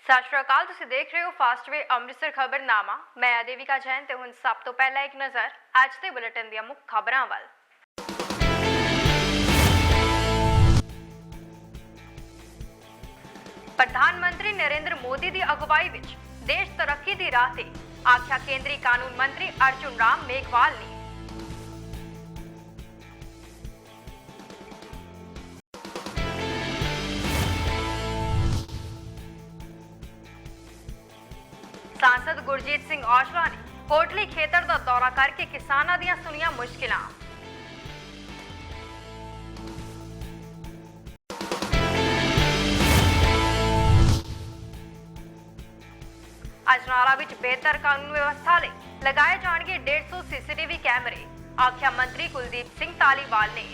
ਸਤਿ ਸ਼੍ਰੀ ਅਕਾਲ। ਤੁਸੀਂ ਦੇਖ ਰਹੇ ਹੋ ਫਾਸਟਵੇ ਅੰਮ੍ਰਿਤਸਰ ਖਬਰਨਾਮਾ। ਮੈਂ ਦੇਵਿਕਾ ਜੈਨ ਤੇ ਹੁਣ ਸਭ ਤੋਂ ਪਹਿਲਾਂ ਇੱਕ ਨਜ਼ਰ ਅੱਜ ਦੇ ਬੁਲੇਟਿਨ ਦੀਆਂ ਮੁੱਖ ਖਬਰਾਂ ਵੱਲ। ਪ੍ਰਧਾਨ ਮੰਤਰੀ ਨਰਿੰਦਰ ਮੋਦੀ ਦੀ ਅਗਵਾਈ ਵਿੱਚ ਦੇਸ਼ ਤਰੱਕੀ ਦੀ ਰਾਹ ਤੇ, ਆਖਿਆ ਕੇਂਦਰੀ ਕਾਨੂੰਨ ਮੰਤਰੀ ਅਰਜੁਨ ਰਾਮ ਮੇਘਵਾਲ ਨੇ। सांसद गुरजीत सिंह औजला ने कोटली खेतर का दौरा करके किसानों ਦੀਆਂ सुनिया मुश्किलां। अजनाला विच बेहतर कानून व्यवस्था लई लगाए जाणगे 150 सीसीटीवी कैमरे, आख्या मंत्री कुलदीप सिंह धालीवाल ने।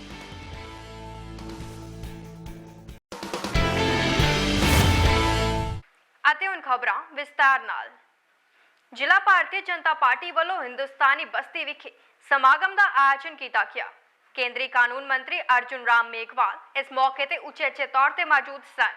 ਅਤੇ ਹੁਣ ਖਬਰਾਂ ਵਿਸਤਾਰ ਨਾਲ। ਜ਼ਿਲ੍ਹਾ ਭਾਰਤੀ ਜਨਤਾ ਪਾਰਟੀ ਵੱਲੋਂ ਹਿੰਦੁਸਤਾਨੀ ਬਸਤੀ ਵਿਖੇ ਸਮਾਗਮ ਦਾ ਆਯੋਜਨ ਕੀਤਾ ਗਿਆ। ਕੇਂਦਰੀ ਕਾਨੂੰਨ ਮੰਤਰੀ ਅਰਜੁਨ ਰਾਮ ਮੇਘਵਾਲ ਇਸ ਮੌਕੇ ਤੇ ਉਚੇਚੇ ਤੌਰ ਤੇ ਮੌਜੂਦ ਸਨ।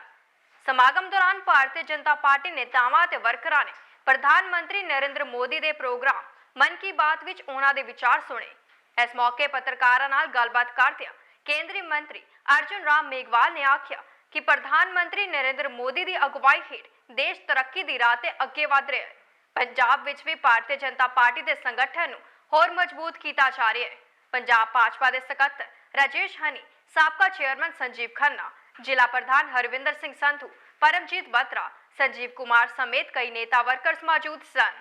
ਸਮਾਗਮ ਦੌਰਾਨ ਭਾਰਤੀ ਜਨਤਾ ਪਾਰਟੀ ਨੇਤਾਵਾਂ ਤੇ ਵਰਕਰਾਂ ਨੇ ਪ੍ਰਧਾਨ ਮੰਤਰੀ ਨਰਿੰਦਰ ਮੋਦੀ ਦੇ ਪ੍ਰੋਗਰਾਮ ਮਨ ਕੀ ਬਾਤ ਵਿੱਚ ਉਹਨਾਂ ਦੇ ਵਿਚਾਰ ਸੁਣੇ। ਇਸ ਮੌਕੇ ਪੱਤਰਕਾਰਾਂ ਨਾਲ ਗੱਲਬਾਤ ਕਰਦਿਆਂ ਕੇਂਦਰੀ ਮੰਤਰੀ ਅਰਜੁਨ ਰਾਮ ਮੇਘਵਾਲ ਨੇ ਆਖਿਆ ਕਿ ਪ੍ਰਧਾਨ ਮੰਤਰੀ ਨਰਿੰਦਰ ਮੋਦੀ ਦੀ ਅਗਵਾਈ ਹੇਠ ਦੇਸ਼ ਤਰੱਕੀ ਦੀ ਰਾਹ ਤੇ ਅੱਗੇ ਵਧ ਰਿਹਾ ਹੈ। ਪੰਜਾਬ ਵਿੱਚ ਵੀ ਭਾਰਤੀ ਜਨਤਾ ਪਾਰਟੀ ਦੇ ਸੰਗਠਨ ਨੂੰ ਹੋਰ ਮਜ਼ਬੂਤ ਕੀਤਾ ਜਾ ਰਿਹਾ ਹੈ। ਪੰਜਾਬ ਭਾਜਪਾ ਦੇ ਸਕੱਤਰ ਰਾਜੇਸ਼ ਹਨੀ, ਸਾਬਕਾ ਚੇਅਰਮੈਨ ਸੰਜੀਵ खन्ना, जिला प्रधान हरविंदर सिंह संधू, परमजीत बत्रा, संजीव कुमार समेत कई नेता वर्कर्स मौजूद सन।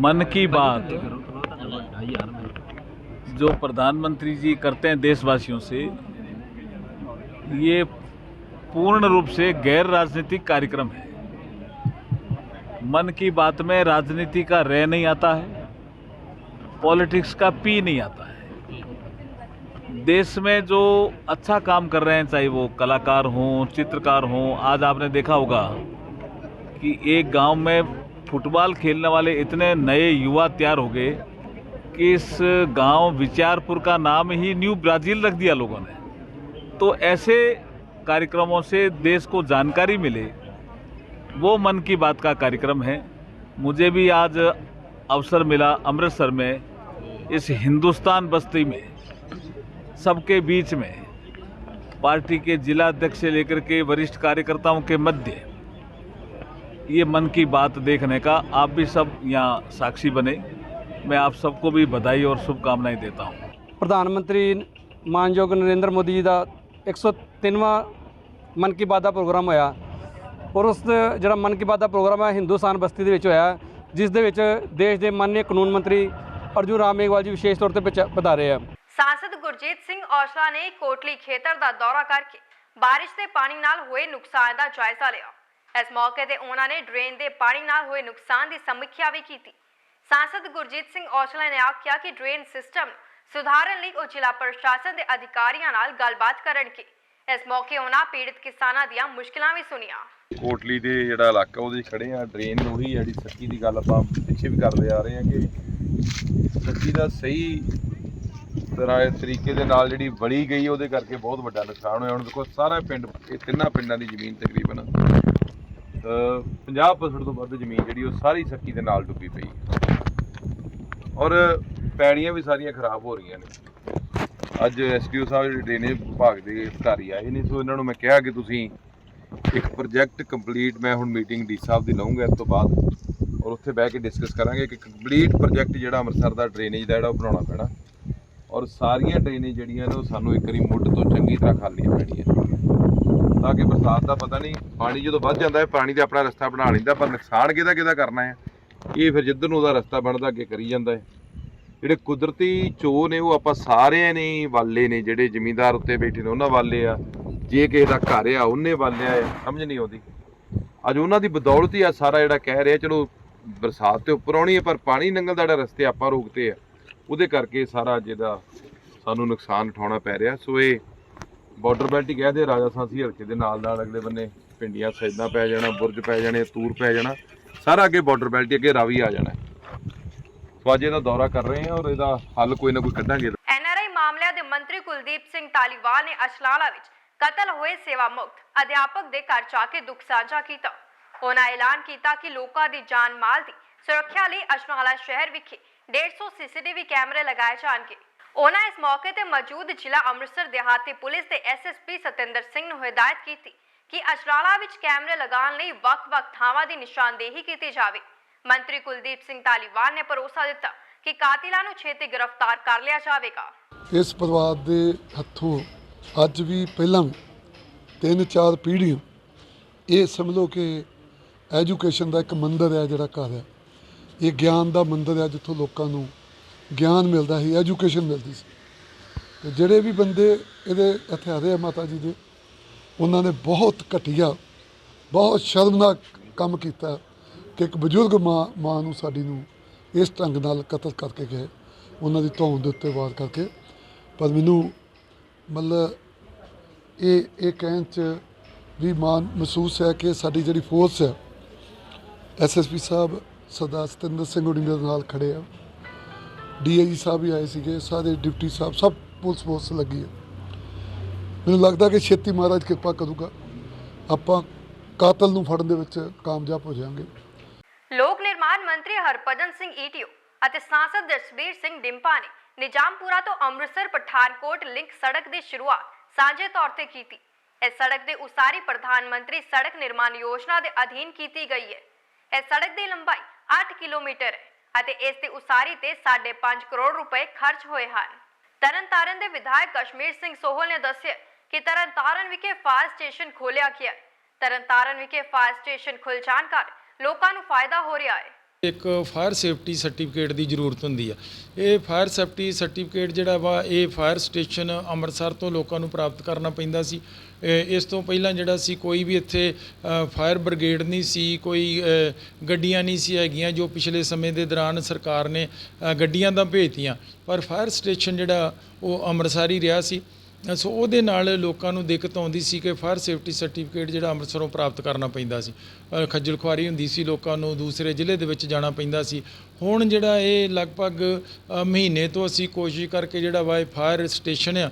मन की बात जो प्रधानमंत्री जी करते हैं देशवासियों से, ये पूर्ण रूप से गैर राजनीतिक कार्यक्रम है। मन की बात में राजनीति का रह नहीं आता है, पॉलिटिक्स का पी नहीं आता है। देश में जो अच्छा काम कर रहे हैं, चाहे वो कलाकार हों, चित्रकार हों, आज आपने देखा होगा कि एक गांव में फुटबॉल खेलने वाले इतने नए युवा तैयार हो गए कि इस गांव विचारपुर का नाम ही न्यू ब्राज़ील रख दिया लोगों ने। तो ऐसे कार्यक्रमों से देश को जानकारी मिले, वो मन की बात का कार्यक्रम है। मुझे भी आज अवसर मिला अमृतसर में इस हिंदुस्तान बस्ती में सबके बीच में पार्टी के जिला अध्यक्ष से लेकर के वरिष्ठ कार्यकर्ताओं के मध्य ये मन की बात देखने का आप भी सब यहाँ साक्षी बने। मैं आप सबको भी बधाई और शुभकामनाएं देता हूँ। प्रधानमंत्री मानयोग नरेंद्र मोदी जी का 103वां मन की बात का प्रोग्राम होया और उस जो मन की बात का प्रोग्राम है हिंदुस्तान बस्ती के होया, जिस दे विच देश के माननीय कानून मंत्री अर्जुन राम मेघवाल जी विशेष तौर पर पधारे हैं। सांसद गुरजीत सिंह औजला ने कोटली खेतर का दौरा करके बारिश के पानी नाल हुए नुकसान का जायजा लिया। इस मौके ते उन्होंने ड्रेन के पानी नाल हुए नुकसान की समीक्षा भी की। सांसद गुरजीत सिंह औजला ने आख्या कि ड्रेन सिस्टम सुधारन लई ओ जिला प्रशासन के अधिकारियों नाल गलबात करनगे। इस मौके उन्होंने पीड़ित किसानों दी मुश्किलां भी सुनिया। कोटली दे जिहड़ा इलाका ਉਹਦੇ खड़े आ, ड्रेन ਉਹੀ ਜਿਹੜੀ ਸੱਕੀ ਦੀ ਗੱਲ ਆਪਾਂ ਪਿੱਛੇ ਵੀ ਕਰਦੇ ਆ ਰਹੇ ਹਾਂ ਕਿ ਸੱਕੀ ਦਾ ਸਹੀ ਤਰ੍ਹਾਂ ਤਰੀਕੇ ਦੇ ਨਾਲ ਜਿਹੜੀ ਵੜੀ ਗਈ ਉਹਦੇ ਕਰਕੇ ਬਹੁਤ ਵੱਡਾ ਨੁਕਸਾਨ ਹੋਇਆ। ਹੁਣ ਦੇਖੋ ਸਾਰਾ ਪਿੰਡ, ਇਹ ਤਿੰਨਾਂ ਪਿੰਡਾਂ ਦੀ ਜ਼ਮੀਨ ਤਕਰੀਬਨ 50% ਤੋਂ ਵੱਧ ਜ਼ਮੀਨ ਜਿਹੜੀ ਉਹ ਸਾਰੀ ਸੱਕੀ ਦੇ ਨਾਲ ਡੁੱਬੀ ਪਈ ਔਰ ਪੈੜੀਆਂ ਵੀ ਸਾਰੀਆਂ ਖਰਾਬ ਹੋ ਰਹੀਆਂ ਨੇ। ਅੱਜ ਐਸਡੀਓ ਸਾਹਿਬ ਜਿਹੜੇ ਡਰੇਨੇਜ ਵਿਭਾਗ ਦੇ ਅਧਿਕਾਰੀ ਆਏ ਨੇ, ਸੋ ਇਹਨਾਂ ਨੂੰ ਮੈਂ ਕਿਹਾ ਕਿ ਤੁਸੀਂ ਇੱਕ ਪ੍ਰੋਜੈਕਟ ਕੰਪਲੀਟ, ਮੈਂ ਹੁਣ ਮੀਟਿੰਗ ਡੀ ਸਾਹਿਬ ਦੀ ਲਵਾਂਗਾ ਇਸ ਤੋਂ ਬਾਅਦ ਔਰ ਉੱਥੇ ਬਹਿ ਕੇ ਡਿਸਕਸ ਕਰਾਂਗੇ ਕਿ ਕੰਪਲੀਟ ਪ੍ਰੋਜੈਕਟ ਜਿਹੜਾ ਅੰਮ੍ਰਿਤਸਰ ਦਾ ਡਰੇਨੇਜ ਦਾ ਜਿਹੜਾ ਉਹ ਬਣਾਉਣਾ ਪੈਣਾ ਔਰ ਸਾਰੀਆਂ ਡਰੇਨੇਜ ਜਿਹੜੀਆਂ ਨੇ ਉਹ ਸਾਨੂੰ ਇੱਕ ਵਾਰੀ ਮੁੱਢ ਤੋਂ ਚੰਗੀ ਤਰ੍ਹਾਂ ਖਾਲੀਆਂ ਪੈਣੀਆਂ ਤਾਂ ਕਿ ਬਰਸਾਤ ਦਾ ਪਤਾ ਨਹੀਂ, ਪਾਣੀ ਜਦੋਂ ਵੱਧ ਜਾਂਦਾ ਹੈ ਪਾਣੀ ਦਾ ਆਪਣਾ ਰਸਤਾ ਬਣਾ ਲੈਂਦਾ, ਪਰ ਨੁਕਸਾਨ ਕਿਹਦਾ ਕਰਨਾ ਹੈ ਇਹ ਫਿਰ ਜਿੱਧਰ ਨੂੰ ਉਹਦਾ ਰਸਤਾ ਬਣਦਾ ਅੱਗੇ ਕਰੀ ਜਾਂਦਾ ਹੈ। ਜਿਹੜੇ ਕੁਦਰਤੀ ਚੋਅ ਨੇ ਉਹ ਆਪਾਂ ਸਾਰਿਆਂ ਨੇ ਵਾਲੇ ਨੇ, ਜਿਹੜੇ ਜ਼ਿਮੀਂਦਾਰ ਉੱਤੇ ਬੈਠੇ ਨੇ ਉਹਨਾਂ ਵਾਲੇ ਆ, ਜੇ ਕਿਸੇ ਦਾ ਘਰ ਆ ਉਹਨੇ ਵਾਲਿਆ ਆ, ਸਮਝ ਨਹੀਂ ਆਉਂਦੀ। ਅੱਜ ਉਹਨਾਂ ਦੀ ਬਦੌਲਤ ਹੀ ਆ ਸਾਰਾ ਜਿਹੜਾ ਕਹਿ ਰਿਹਾ ਚਲੋ ਬਰਸਾਤ ਤੇ ਉੱਪਰ ਆਉਣੀ ਹੈ, ਪਰ ਪਾਣੀ ਲੰਘਣ ਦਾ ਜਿਹੜਾ ਰਸਤੇ ਆਪਾਂ ਰੋਕਤੇ ਆ ਉਹਦੇ ਕਰਕੇ ਸਾਰਾ ਜਿਹਦਾ ਸਾਨੂੰ ਨੁਕਸਾਨ ਉਠਾਉਣਾ ਪੈ ਰਿਹਾ। ਸੋ ਇਹ ਬਾਰਡਰ ਬੈਲਟ ਹੀ ਕਹਦੇ, ਰਾਜਾ ਸਾਂਸੀ ਹਲਕੇ ਦੇ ਨਾਲ ਅਗਲੇ ਬੰਨੇ ਪਿੰਡੀਆਂ ਸੈਦਾਂ ਪੈ ਜਾਣਾ, ਬੁਰਜ ਪੈ ਜਾਣੇ, ਤੂਰ ਪੈ ਜਾਣਾ, ਸਾਰਾ ਅੱਗੇ ਬਾਰਡਰ ਬੈਲਟ ਹੀ, ਅੱਗੇ ਰਾਵੀ ਆ ਜਾਣਾ। ਸੋ ਅੱਜ ਇਹਦਾ ਦੌਰਾ ਕਰ ਰਹੇ ਹਾਂ ਔਰ ਇਹਦਾ ਹੱਲ ਕੋਈ ਨਾ ਕੋਈ ਕੱਢਾਂਗੇ। NRI ਮਾਮਲਿਆਂ ਦੇ ਮੰਤਰੀ ਕੁਲਦੀਪ ਸਿੰਘ ਧਾਲੀਵਾਲ ਨੇ ਅਜਨਾਲਾ ਵਿੱਚ ਕਤਲ ਹੋਏ ਸੇਵਾ ਮੁਕਤ ਅਧਿਆਪਕ ਦੇ ਘਰ ਜਾ ਕੇ ਦੁੱਖ ਸਾਂਝਾ ਕੀਤਾ। ਉਹਨਾਂ ਐਲਾਨ ਕੀਤਾ ਕਿ ਲੋਕਾਂ ਦੀ ਜਾਨ ਮਾਲ ਦੀ ਸੁਰੱਖਿਆ ਲਈ ਅਜਨਾਲਾ ਸ਼ਹਿਰ ਵਿਖੇ 150 CCTV ਕੈਮਰੇ ਲਗਾਏ ਜਾਣਗੇ। ਉਹਨਾਂ ਇਸ ਮੌਕੇ ਤੇ ਮੌਜੂਦ ਜ਼ਿਲ੍ਹਾ ਅੰਮ੍ਰਿਤਸਰ ਦਿਹਾਤੀ ਪੁਲਿਸ ਦੇ SSP ਸਤਿੰਦਰ ਸਿੰਘ ਨੂੰ ਹਦਾਇਤ ਕੀਤੀ ਕਿ ਅਜਨਾਲਾ ਵਿੱਚ ਕੈਮਰੇ ਲਗਾਉਣ ਲਈ ਵੱਖ-ਵੱਖ ਥਾਵਾਂ ਦੀ ਨਿਸ਼ਾਨਦੇਹੀ ਕੀਤੀ ਜਾਵੇ। ਮੰਤਰੀ ਕੁਲਦੀਪ ਸਿੰਘ ਧਾਲੀਵਾਲ ਨੇ ਭਰੋਸਾ ਦਿੱਤਾ ਕਿ ਕਾਤਿਲਾਂ ਨੂੰ ਛੇਤੀ ਗ੍ਰਿਫਤਾਰ ਕਰ ਲਿਆ ਜਾਵੇਗਾ। ਇਸ ਪਰਿਵਾਰ ਦੇ ਹੱਥੋਂ ਅੱਜ ਵੀ ਪਹਿਲਾਂ ਵੀ 3-4 ਪੀੜ੍ਹੀਆਂ ਇਹ ਸਮਝ ਲਓ ਕਿ ਐਜੂਕੇਸ਼ਨ ਦਾ ਇੱਕ ਮੰਦਿਰ ਹੈ, ਜਿਹੜਾ ਘਰ ਹੈ ਇਹ ਗਿਆਨ ਦਾ ਮੰਦਿਰ ਹੈ, ਜਿੱਥੋਂ ਲੋਕਾਂ ਨੂੰ ਗਿਆਨ ਮਿਲਦਾ ਸੀ, ਐਜੂਕੇਸ਼ਨ ਮਿਲਦੀ ਸੀ। ਤੇ ਜਿਹੜੇ ਵੀ ਬੰਦੇ ਇਹਦੇ ਹਥਿਆਰੇ ਆ ਮਾਤਾ ਜੀ ਦੇ, ਉਹਨਾਂ ਨੇ ਬਹੁਤ ਘਟੀਆ, ਬਹੁਤ ਸ਼ਰਮਨਾਕ ਕੰਮ ਕੀਤਾ ਕਿ ਇੱਕ ਬਜ਼ੁਰਗ ਮਾਂ ਨੂੰ ਸਾਡੀ ਨੂੰ ਇਸ ਢੰਗ ਨਾਲ ਕਤਲ ਕਰਕੇ ਗਏ, ਉਹਨਾਂ ਦੀ ਧੌਣ ਦੇ ਉੱਤੇ ਵਾਰ ਕਰਕੇ। ਪਰ ਮੈਨੂੰ ਮਤਲਬ ਇਹ ਕਹਿਣ 'ਚ ਵੀ ਮਾਣ ਮਹਿਸੂਸ ਹੈ ਕਿ ਸਾਡੀ ਜਿਹੜੀ ਫੋਰਸ ਹੈ, SSP ਸਾਹਿਬ ਸਰਦਾਰ ਸਤਿੰਦਰ ਸਿੰਘ ਹੋਣੀ ਮੇਰੇ ਨਾਲ ਖੜੇ ਆ, DIG ਸਾਹਿਬ ਵੀ ਆਏ ਸੀਗੇ, ਸਾਰੇ ਡਿਪਟੀ ਸਾਹਿਬ, ਸਭ ਪੁਲਿਸ ਫੋਰਸ ਲੱਗੀ ਹੈ। ਮੈਨੂੰ ਲੱਗਦਾ ਕਿ ਛੇਤੀ ਮਹਾਰਾਜ ਕਿਰਪਾ ਕਰੂਗਾ, ਆਪਾਂ ਕਾਤਲ ਨੂੰ ਫੜਨ ਦੇ ਵਿੱਚ ਕਾਮਯਾਬ ਹੋ ਜਾਵਾਂਗੇ। ਲੋਕ ਨਿਰਮਾਣ ਮੰਤਰੀ ਹਰਭਜਨ ਸਿੰਘ ETO ਅਤੇ ਸਾਂਸਦ ਜਸਬੀਰ ਸਿੰਘ ਡਿੰਪਾ ਨੇ ਨਿਜ਼ਾਮਪੁਰਾ ਤੋਂ ਅੰਮ੍ਰਿਤਸਰ ਪਠਾਨਕੋਟ ਲਿੰਕ ਸੜਕ ਦੀ ਸ਼ੁਰੂਆਤ ਸਾਂਝੇ ਤੌਰ ਤੇ ਕੀਤੀ। ਇਸ ਸੜਕ ਦੀ ਉਸਾਰੀ ਪ੍ਰਧਾਨ ਮੰਤਰੀ ਸੜਕ ਨਿਰਮਾਣ ਯੋਜਨਾ ਦੇ ਅਧੀਨ ਕੀਤੀ ਗਈ ਹੈ। ਇਸ ਸੜਕ ਦੀ ਲੰਬਾਈ 8 ਕਿਲੋਮੀਟਰ ਹੈ ਅਤੇ ਇਸ ਦੀ ਉਸਾਰੀ ਤੇ 5.5 ਕਰੋੜ ਰੁਪਏ ਖਰਚ ਹੋਏ ਹਨ। ਤਰਨਤਾਰਨ ਦੇ ਵਿਧਾਇਕ ਕਸ਼ਮੀਰ ਸਿੰਘ ਸੋਹਲ ਨੇ ਦੱਸਿਆ ਕਿ ਤਰਨਤਾਰਨ ਵਿਖੇ ਫਾਇਰ ਸਟੇਸ਼ਨ ਖੋਲ੍ਹਿਆ ਗਿਆ ਹੈ। ਤਰਨਤਾਰਨ ਵਿਖੇ ਫਾਇਰ ਸਟੇਸ਼ਨ ਖੁੱਲ੍ਹ ਜਾਣ ਕਾਰਨ ਲੋਕਾਂ ਨੂੰ ਫਾਇਦਾ ਹੋ ਰਿਹਾ ਹੈ। ਇੱਕ ਫਾਇਰ ਸੇਫਟੀ ਸਰਟੀਫਿਕੇਟ ਦੀ ਜ਼ਰੂਰਤ ਹੁੰਦੀ ਆ। ਇਹ ਫਾਇਰ ਸੇਫਟੀ ਸਰਟੀਫਿਕੇਟ ਜਿਹੜਾ ਵਾ ਇਹ ਫਾਇਰ ਸਟੇਸ਼ਨ ਅੰਮ੍ਰਿਤਸਰ ਤੋਂ ਲੋਕਾਂ ਨੂੰ ਪ੍ਰਾਪਤ ਕਰਨਾ ਪੈਂਦਾ ਸੀ। ਇਸ ਤੋਂ ਪਹਿਲਾਂ ਜਿਹੜਾ ਸੀ ਕੋਈ ਵੀ ਇੱਥੇ ਫਾਇਰ ਬ੍ਰਿਗੇਡ ਨਹੀਂ ਸੀ, ਕੋਈ ਗੱਡੀਆਂ ਨਹੀਂ ਸੀ ਹੈਗੀਆਂ, ਜੋ ਪਿਛਲੇ ਸਮੇਂ ਦੇ ਦੌਰਾਨ ਸਰਕਾਰ ਨੇ ਗੱਡੀਆਂ ਤਾਂ ਭੇਜਤੀਆਂ, ਪਰ ਫਾਇਰ ਸਟੇਸ਼ਨ ਜਿਹੜਾ ਉਹ ਅੰਮ੍ਰਿਤਸਰ ਹੀ ਰਿਹਾ ਸੀ। ਸੋ ਉਹਦੇ ਨਾਲ ਲੋਕਾਂ ਨੂੰ ਦਿੱਕਤ ਆਉਂਦੀ ਸੀ ਕਿ ਫਾਇਰ ਸੇਫਟੀ ਸਰਟੀਫਿਕੇਟ ਜਿਹੜਾ ਅੰਮ੍ਰਿਤਸਰੋਂ ਪ੍ਰਾਪਤ ਕਰਨਾ ਪੈਂਦਾ ਸੀ, ਖੱਜਲ ਖੁਆਰੀ ਹੁੰਦੀ ਸੀ, ਲੋਕਾਂ ਨੂੰ ਦੂਸਰੇ ਜ਼ਿਲ੍ਹੇ ਦੇ ਵਿੱਚ ਜਾਣਾ ਪੈਂਦਾ ਸੀ। ਹੁਣ ਜਿਹੜਾ ਇਹ ਲਗਭਗ ਮਹੀਨੇ ਤੋਂ ਅਸੀਂ ਕੋਸ਼ਿਸ਼ ਕਰਕੇ ਜਿਹੜਾ ਵਾ ਇਹ ਫਾਇਰ ਸਟੇਸ਼ਨ ਆ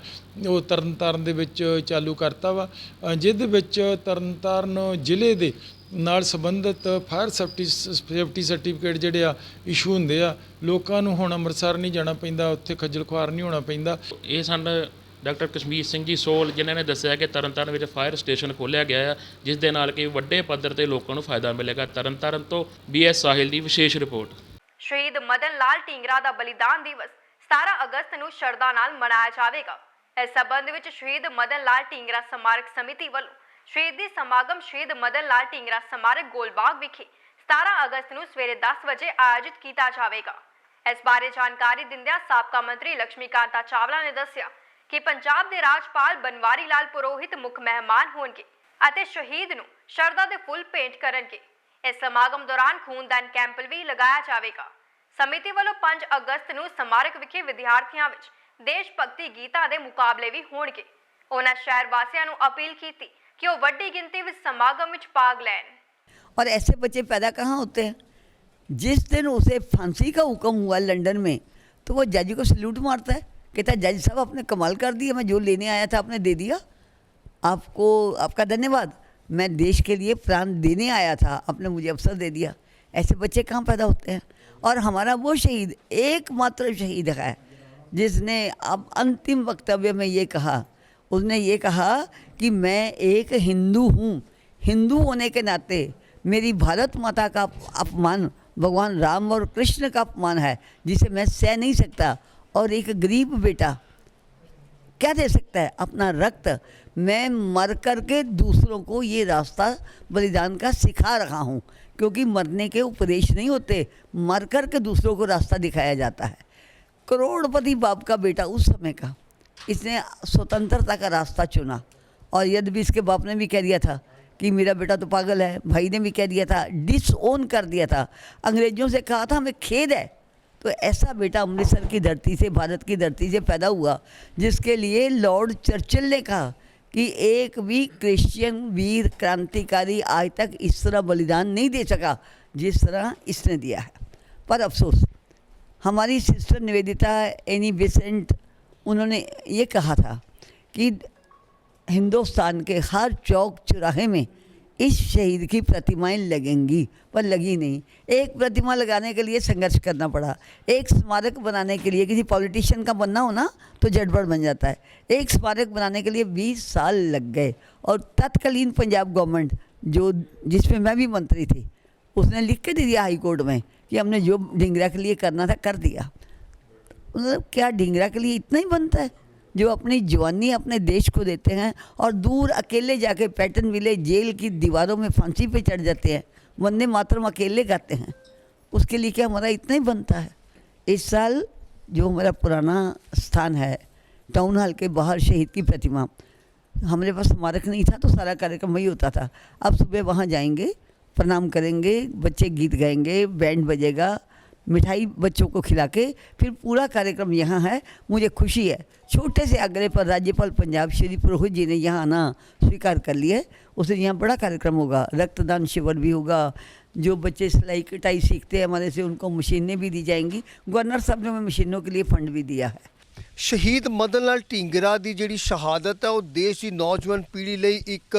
ਉਹ ਤਰਨਤਾਰਨ ਦੇ ਵਿੱਚ ਚਾਲੂ ਕਰਤਾ ਵਾ, ਜਿਹਦੇ ਵਿੱਚ ਤਰਨਤਾਰਨ ਜ਼ਿਲ੍ਹੇ ਦੇ ਨਾਲ ਸੰਬੰਧਿਤ ਫਾਇਰ ਸੇਫਟੀ ਸਰਟੀਫਿਕੇਟ ਜਿਹੜੇ ਆ ਇਸ਼ੂ ਹੁੰਦੇ ਆ। ਲੋਕਾਂ ਨੂੰ ਹੁਣ ਅੰਮ੍ਰਿਤਸਰ ਨਹੀਂ ਜਾਣਾ ਪੈਂਦਾ, ਉੱਥੇ ਖੱਜਲ ਖੁਆਰ ਨਹੀਂ ਹੋਣਾ ਪੈਂਦਾ। ਇਹ ਸਾਨੂੰ ਡਾਕਟਰ ਕਸ਼ਮੀਰ ਸਿੰਘ ਜੀ ਸੋਹਲ ਜਿਨ੍ਹਾਂ ਨੇ ਦੱਸਿਆ ਕਿ ਤਰਨਤਾਰਨ ਵਿੱਚ ਫਾਇਰ ਸਟੇਸ਼ਨ ਖੋਲ੍ਹਿਆ ਗਿਆ ਹੈ, ਜਿਸ ਦੇ ਨਾਲ ਕਿ ਵੱਡੇ ਪੱਧਰ ਤੇ ਲੋਕਾਂ ਨੂੰ ਫਾਇਦਾ ਮਿਲੇਗਾ। ਤਰਨਤਾਰਨ ਤੋਂ BS ਸਾਹਿਲ ਦੀ ਵਿਸ਼ੇਸ਼ ਰਿਪੋਰਟ। ਸ਼ਹੀਦ ਮਦਨ ਲਾਲ ਢੀਂਗਰਾ ਦਾ ਬਲੀਦਾਨ ਦਿਵਸ 17 ਅਗਸਤ ਨੂੰ ਸ਼ਰਧਾ ਨਾਲ ਮਨਾਇਆ ਜਾਵੇਗਾ। ਇਸ ਸਬੰਧ ਵਿੱਚ ਸ਼ਹੀਦ ਮਦਨ ਲਾਲ ਢੀਂਗਰਾ ਸਮਾਰਕ ਸਮਿਤੀ ਵੱਲੋਂ ਸ਼ਹੀਦੀ ਸਮਾਗਮ ਸ਼ਹੀਦ ਮਦਨ ਲਾਲ ਢੀਂਗਰਾ ਸਮਾਰਕ ਗੋਲਬਾਗ ਵਿਖੇ 17 ਅਗਸਤ ਨੂੰ ਸਵੇਰੇ 10 ਵਜੇ ਆਯੋਜਿਤ ਕੀਤਾ ਜਾਵੇਗਾ। ਇਸ ਬਾਰੇ ਜਾਣਕਾਰੀ ਦਿੰਦਿਆਂ ਸਾਬਕਾ ਮੰਤਰੀ ਲక్ష్ਮੀਕਾਂਤਾ ਚਾਵਲਾ ਨੇ ਦੱਸਿਆ ਕਿ ਪੰਜਾਬ ਦੇ ਰਾਜਪਾਲ ਬਨਵਾਰੀ ਲਾਲ ਪੁਰੋਹਿਤ ਮੁੱਖ ਮਹਿਮਾਨ ਹੋਣਗੇ ਅਤੇ ਸ਼ਹੀਦ ਨੂੰ ਸ਼ਰਧਾ ਦੇ ਫੁੱਲ ਭੇਂਟ ਕਰਨਗੇ। ਇਸ ਸਮਾਗਮ ਦੌਰਾਨ ਖੂਨਦਾਨ ਕੈਂਪ ਵੀ ਲਗਾਇਆ ਜਾਵੇਗਾ। ਸਮਿਤੀ ਵੱਲੋਂ 5 ਅਗਸਤ ਨੂੰ ਸਮਾਰਕ ਵਿਖੇ ਵਿਦਿਆਰਥੀਆਂ ਵਿੱਚ ਦੇਸ਼ ਭਗਤੀ ਗੀਤਾਂ ਦੇ ਮੁਕਾਬਲੇ ਵੀ ਹੋਣਗੇ। ਉਹਨਾਂ ਸ਼ਹਿਰ ਵਾਸੀਆਂ ਨੂੰ ਅਪੀਲ ਕੀਤੀ कि वो बड़ी गिनती में समागम में भाग लें। और ऐसे बच्चे पैदा कहाँ होते हैं? जिस दिन उसे फांसी का हुक्म हुआ लंदन में तो वो जज को सल्यूट मारता है, कहता है जज साहब आपने कमाल कर दिया, मैं जो लेने आया था आपने दे दिया, आपको आपका धन्यवाद, मैं देश के लिए प्राण देने आया था, आपने मुझे अवसर दे दिया। ऐसे बच्चे कहाँ पैदा होते हैं? और हमारा वो शहीद एकमात्र शहीद है जिसने अब अंतिम वक्तव्य में ये कहा, उसने ये कहा कि मैं एक हिंदू हूँ, हिंदू होने के नाते मेरी भारत माता का अपमान, भगवान राम और कृष्ण का अपमान है जिसे मैं सह नहीं सकता। और एक गरीब बेटा क्या दे सकता है? अपना रक्त। मैं मर कर के दूसरों को ये रास्ता बलिदान का सिखा रहा हूँ, क्योंकि मरने के उपदेश नहीं होते, मर कर के दूसरों को रास्ता दिखाया जाता है। करोड़पति बाप का बेटा उस समय का, इसने स्वतंत्रता का रास्ता चुना। और यद्यपि इसके बाप ने भी कह दिया था कि मेरा बेटा तो पागल है, भाई ने भी कह दिया था, डिसओन कर दिया था, अंग्रेज़ों से कहा था हमें खेद है। तो ऐसा बेटा अमृतसर की धरती से, भारत की धरती से पैदा हुआ, जिसके लिए लॉर्ड चर्चिल ने कहा कि एक भी क्रिश्चियन वीर क्रांतिकारी आज तक इस तरह बलिदान नहीं दे सका जिस तरह इसने दिया है। पर अफसोस, हमारी सिस्टर निवेदिता एनी बेसेंट, उन्होंने ये कहा था कि हिंदुस्तान के हर चौक चौराहे में इस शहीद की प्रतिमाएं लगेंगी, पर लगी नहीं। एक प्रतिमा लगाने के लिए संघर्ष करना पड़ा, एक स्मारक बनाने के लिए किसी पॉलिटिशियन का बनना हो ना तो झटपट बन जाता है। एक स्मारक बनाने के लिए 20 साल लग गए और तत्कालीन पंजाब गवर्नमेंट जो जिसमें मैं भी मंत्री थी उसने लिख के दे दिया हाई कोर्ट में कि हमने जो ढींगरा के लिए करना था कर दिया। मतलब क्या ढींगरा के लिए इतना ही बनता है जो अपनी जवानी अपने देश को देते हैं और दूर अकेले जाके पैटर्न विलेज जेल की दीवारों में फांसी पे चढ़ जाते हैं, वंदे मातरम अकेले गाते हैं, उसके लिए क्या हमारा इतना ही बनता है। इस साल जो हमारा पुराना स्थान है टाउन हॉल के बाहर शहीद की प्रतिमा, हमारे पास स्मारक नहीं था तो सारा कार्यक्रम वही होता था। अब सुबह वहाँ जाएंगे, प्रणाम करेंगे, बच्चे गीत गाएंगे, बैंड बजेगा, मिठाई बच्चों को खिला के फिर पूरा कार्यक्रम यहाँ है। मुझे खुशी है छोटे से आग्रह पर राज्यपाल पंजाब श्री पुरोहित जी ने यहाँ आना स्वीकार कर लिया है। उससे यहाँ बड़ा कार्यक्रम होगा, रक्तदान शिविर भी होगा, जो बच्चे सिलाई कटाई सीखते हैं हमारे से उनको मशीनें भी दी जाएंगी। गवर्नर साहब ने हमें मशीनों के लिए फंड भी दिया है। ਸ਼ਹੀਦ ਮਦਨ ਲਾਲ ਢੀਂਗਰਾ ਦੀ ਜਿਹੜੀ ਸ਼ਹਾਦਤ ਹੈ ਉਹ ਦੇਸ਼ ਦੀ ਨੌਜਵਾਨ ਪੀੜ੍ਹੀ ਲਈ ਇੱਕ